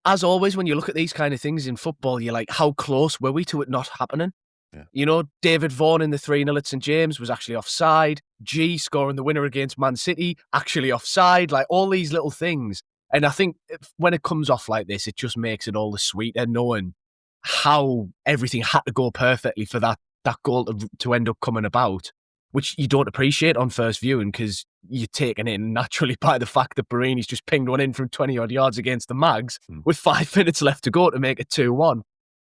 G: as always when you look at these kind of things in football, you're like, how close were we to it not happening?
E: Yeah.
G: You know, David Vaughan in the 3-0 at St James was actually offside. G scoring the winner against Man City, actually offside. Like, all these little things. And I think when it comes off like this, it just makes it all the sweeter knowing how everything had to go perfectly for that goal to end up coming about, which you don't appreciate on first viewing because you're taken in naturally by the fact that Barini's just pinged one in from 20-odd yards against the Mags with 5 minutes left to go to make it 2-1.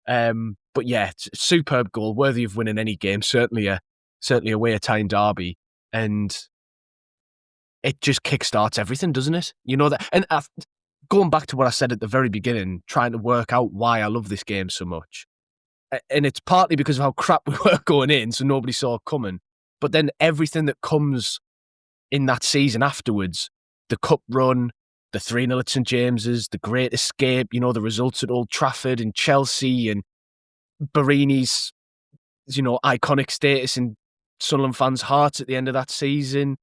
G: But yeah, it's a superb goal, worthy of winning any game, certainly a away Tyne derby. And it just kickstarts everything, doesn't it? You know that. And going back to what I said at the very beginning, trying to work out why I love this game so much. And it's partly because of how crap we were going in, so nobody saw it coming. But then everything that comes in that season afterwards, the cup run, the 3-0 at St James's, the great escape, you know, the results at Old Trafford and Chelsea and Barini's, you know, iconic status in Sunderland fans' hearts at the end of that season.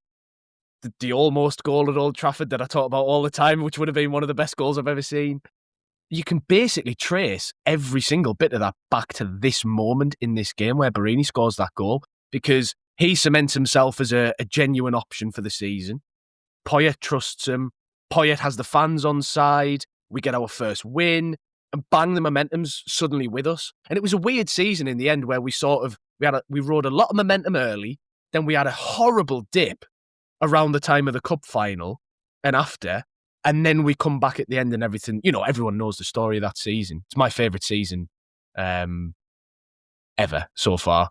G: The almost goal at Old Trafford that I talk about all the time, which would have been one of the best goals I've ever seen. You can basically trace every single bit of that back to this moment in this game where Barini scores that goal, because he cements himself as a genuine option for the season. Poyet trusts him. Poyet has the fans on side. We get our first win, and bang, the momentum's suddenly with us. And it was a weird season in the end where we rode a lot of momentum early, then we had a horrible dip around the time of the cup final and after, and then we come back at the end and everything. You know, everyone knows the story of that season. It's my favourite season ever so far,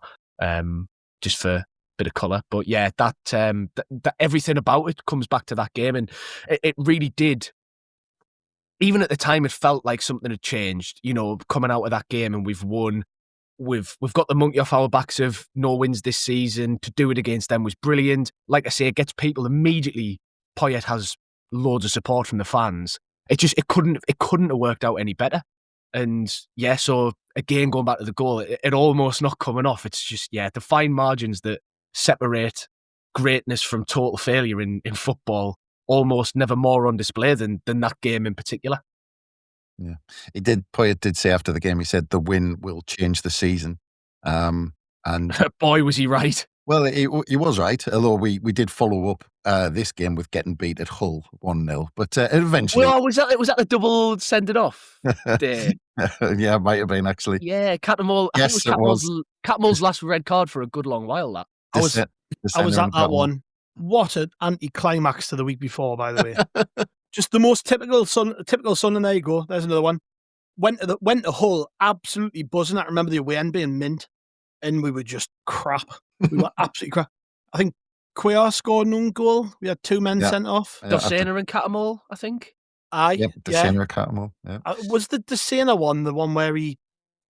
G: just for a bit of colour. But yeah, that everything about it comes back to that game, and it really did. Even at the time, it felt like something had changed, you know, coming out of that game, and we've won. We've got the monkey off our backs of no wins this season. To do it against them was brilliant. Like I say, it gets people immediately. Poyet has loads of support from the fans. It couldn't have worked out any better. And yeah, so again, going back to the goal, it almost not coming off. It's just, yeah, the fine margins that separate greatness from total failure in football almost never more on display than that game in particular.
E: Yeah, Poyet did say after the game, he said the win will change the season. And
G: boy, was he right.
E: Well, he was right, although we did follow up this game with getting beat at Hull 1-0. But eventually...
G: Well, was that a double send it off day?
E: Yeah, it might have been, actually.
G: Yeah, Cattermole.
E: Yes,
G: it was Cattermole's last red card for a good long while, that.
F: I was at that one. What an anticlimax to the week before, by the way. Just the most typical Sun, and there you go. There's another one. Went to Hull, absolutely buzzing. I remember the away end being mint, and we were just crap. We were absolutely crap. I think Cuellar scored an own goal. We had 2 men sent off.
G: Dossena and Cattermole, I think.
F: Aye.
E: Yep, Dossena and Cattermole. Yeah.
F: Was the Dossena one the one where it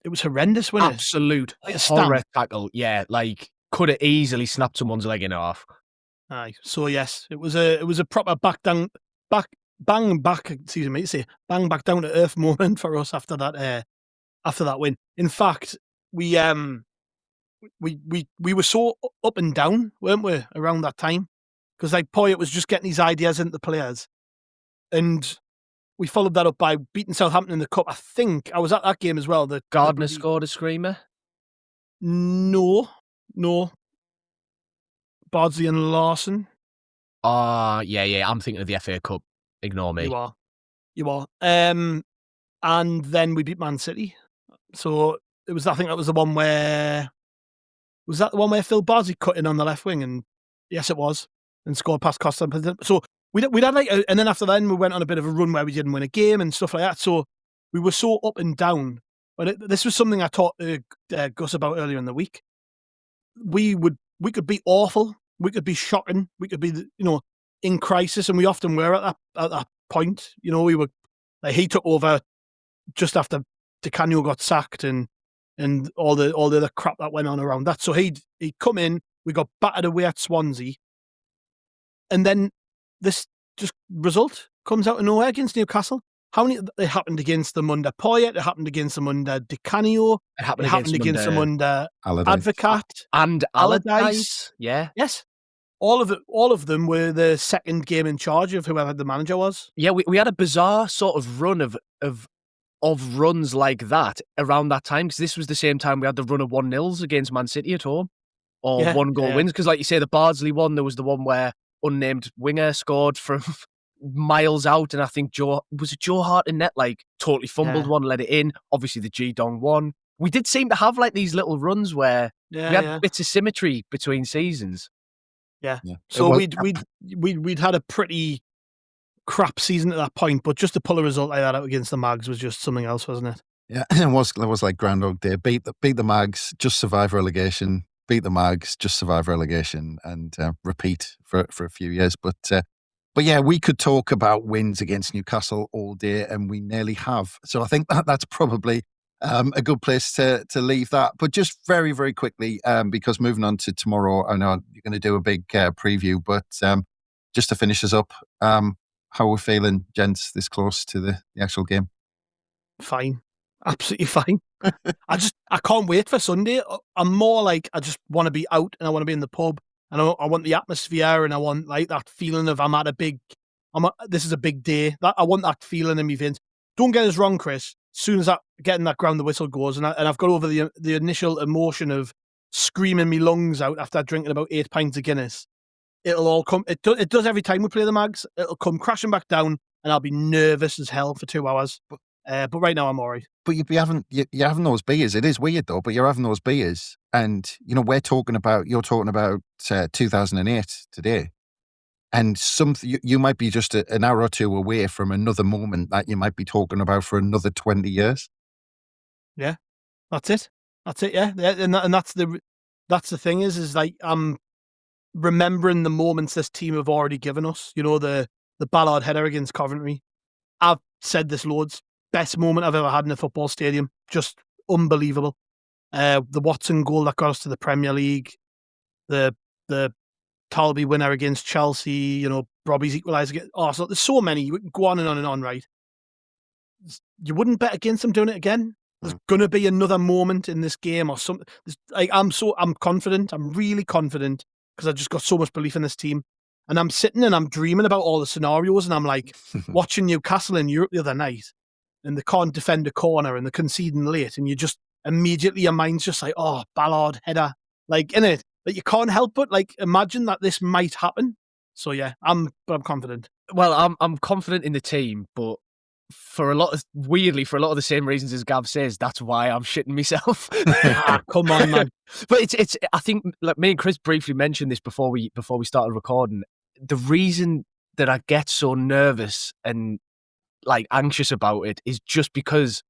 F: was horrendous, wasn't it?
G: Absolute horror tackle. Yeah, like could have easily snapped someone's leg in half.
F: Aye. So yes, it was a proper bang back down to earth moment for us after that win. In fact, we were so up and down, weren't we, around that time? Because like Poyet was just getting his ideas into the players, and we followed that up by beating Southampton in the cup. I think I was at that game as well.
G: Gardner scored a screamer.
F: No. Bardsley and Larson.
G: Yeah. I'm thinking of the FA Cup. Ignore me.
F: You are. And then we beat Man City. So it was. I think that was the one where. Was that the one where Phil Bardsley cut in on the left wing? And yes, it was, and scored past Costa. So we'd had and then after that, we went on a bit of a run where we didn't win a game and stuff like that. So we were so up and down. But this was something I talked to Gus about earlier in the week. We could be awful. We could be shocking. We could be, in crisis, and we often were at that point. We were like, he took over just after Di Canio got sacked and all the other crap that went on around that. So he'd come in. We got battered away at Swansea, and then this just result comes out of nowhere against Newcastle. How many? It happened against them under Poyet. It happened against them under Di Canio.
G: It happened against them
F: under Advocat
G: and Allardyce. Yeah.
F: Yes. All of them were the second game in charge of whoever the manager was.
G: Yeah, we had a bizarre sort of run of of runs like that around that time, because this was the same time we had the run of 1-0s against Man City at home, or
F: Yeah,
G: 1-goal
F: yeah.
G: wins. Because, like you say, the Bardsley one, there was the one where unnamed winger scored from miles out, and I think Joe Hart in net, like, totally fumbled
F: Yeah.
G: one, let it in. Obviously, the G-Dong one. We did seem to have, like, these little runs where we had bits of symmetry between seasons.
F: Yeah.
E: Yeah.
F: So we'd had a pretty crap season at that point, but just to pull a result like that out against the Mags was just something else, wasn't it?
E: Yeah, it was like Groundhog Day. Beat the Mags, just survive relegation. Beat the Mags, just survive relegation, and repeat for a few years. But yeah, we could talk about wins against Newcastle all day, and we nearly have. So I think that's probably a good place to leave that. But just very, very quickly, because moving on to tomorrow, I know you're going to do a big preview, but just to finish us up, how are we feeling, gents, this close to the actual game?
F: Fine. Absolutely fine. I can't wait for Sunday. I'm more like, I just want to be out and I want to be in the pub and I want the atmosphere and I want like that feeling of this is a big day. I want that feeling in my veins. Don't get us wrong, Chris. As soon as getting that ground the whistle goes and I've got over the initial emotion of screaming me lungs out after drinking about 8 pints of Guinness, it'll all come. It does every time we play the Mags. It'll come crashing back down and'll be nervous as hell for 2 hours. But right now I'm all right.
E: But you're having those beers. It is weird though, but you're having those beers, and you're talking about 2008 today, and you might be just an hour or two away from another moment that you might be talking about for another 20 years.
F: Yeah, that's it. Yeah, and that's the thing is like I'm remembering the moments this team have already given us. The Ballard header against Coventry. I've said this loads. Best moment I've ever had in a football stadium. Just unbelievable. The Watson goal that got us to the Premier League. The Talby winner against Chelsea. Robbie's equaliser against Arsenal. There's so many. You can go on, right? You wouldn't bet against them doing it again. There's going to be another moment in this game or something. I'm confident. I'm really confident because I've just got so much belief in this team. And I'm sitting and I'm dreaming about all the scenarios and I'm like watching Newcastle in Europe the other night. And they can't defend a corner and they're conceding late. And you just immediately, your mind's just like, oh, Ballard, header. Like, innit? Like, you can't help but, like, imagine that this might happen. So, yeah, I'm confident.
G: Well, I'm confident in the team, but for a lot of the same reasons as Gav says, that's why I'm shitting myself.
F: Come on, man.
G: But it's I think, like, me and Chris briefly mentioned this before we started recording. The reason that I get so nervous and like anxious about it is just because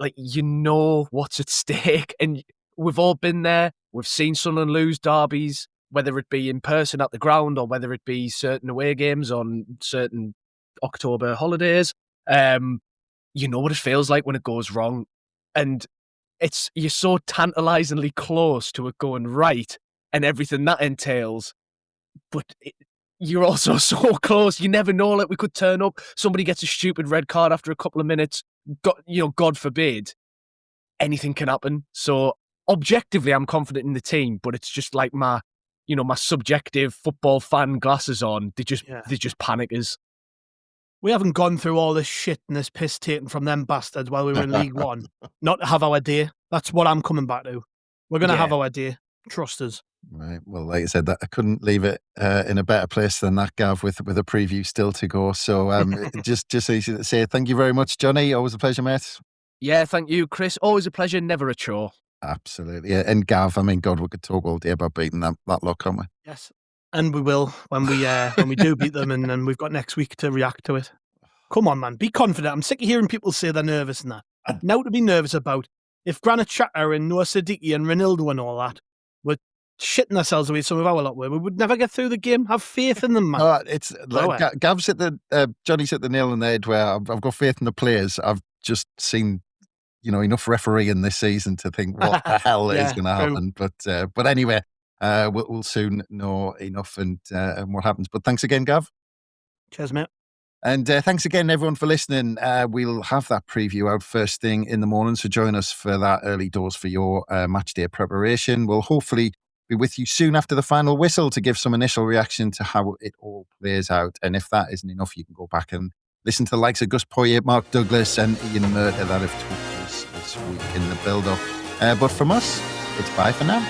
G: like what's at stake, and we've all been there. We've seen Sunderland lose derbies, whether it be in person at the ground or whether it be certain away games on certain October holidays. You know what it feels like when it goes wrong, and you're so tantalizingly close to it going right and everything that entails, but you're also so close. You never know. Like, we could turn up. Somebody gets a stupid red card after a couple of minutes. God forbid, anything can happen. So objectively, I'm confident in the team, but it's just like my subjective football fan glasses on. They just panic us.
F: We haven't gone through all this shit and this piss taken from them bastards while we were in League One. Not to have our day. That's what I'm coming back to. We're going to have our day. Trust us.
E: Right. Well, like I said, that I couldn't leave it in a better place than that, Gav, with a preview still to go. So just easy to say thank you very much, Jonny. Always a pleasure, mate.
G: Yeah, thank you, Chris. Always a pleasure, never a chore.
E: Absolutely. Yeah. And Gav, I mean, God, we could talk all day about beating that lot, can't we?
F: Yes. And we will when we do beat them, and then we've got next week to react to it. Come on, man. Be confident. I'm sick of hearing people say they're nervous and that. Now to be nervous about. If Granit Xhaka and Noah Siddiqui and Ronaldo and all that were shitting ourselves away, some of our lot were, we would never get through the game. Have faith in them, man.
E: It's like, Gav's hit Johnny's hit the nail on the head where I've got faith in the players. I've just seen, enough refereeing this season to think what the hell is going to happen. But anyway, we'll soon know enough and what happens. But thanks again, Gav.
F: Cheers, mate.
E: And thanks again, everyone, for listening. We'll have that preview out first thing in the morning, so join us for that early doors for your match day preparation. We'll hopefully be with you soon after the final whistle to give some initial reaction to how it all plays out. And if that isn't enough, you can go back and Listen to the likes of Gus Poyet, Mark Douglas and Ian Murter that have tweeted us this week in the build-up. But from us, it's bye for now.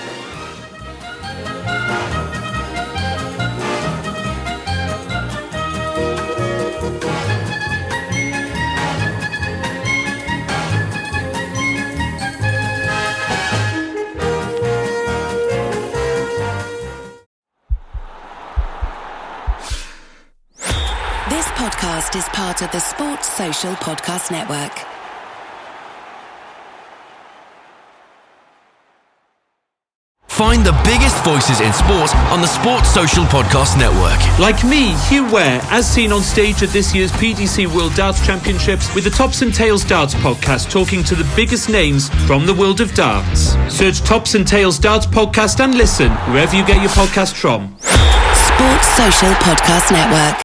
P: This podcast is part of the Sports Social Podcast Network.
Q: Find the biggest voices in sports on the Sports Social Podcast Network.
R: Like me, Hugh Ware, as seen on stage at this year's PDC World Darts Championships with the Tops and Tails Darts podcast, talking to the biggest names from the world of darts. Search Tops and Tails Darts podcast and listen wherever you get your podcast from.
P: Sports Social Podcast Network.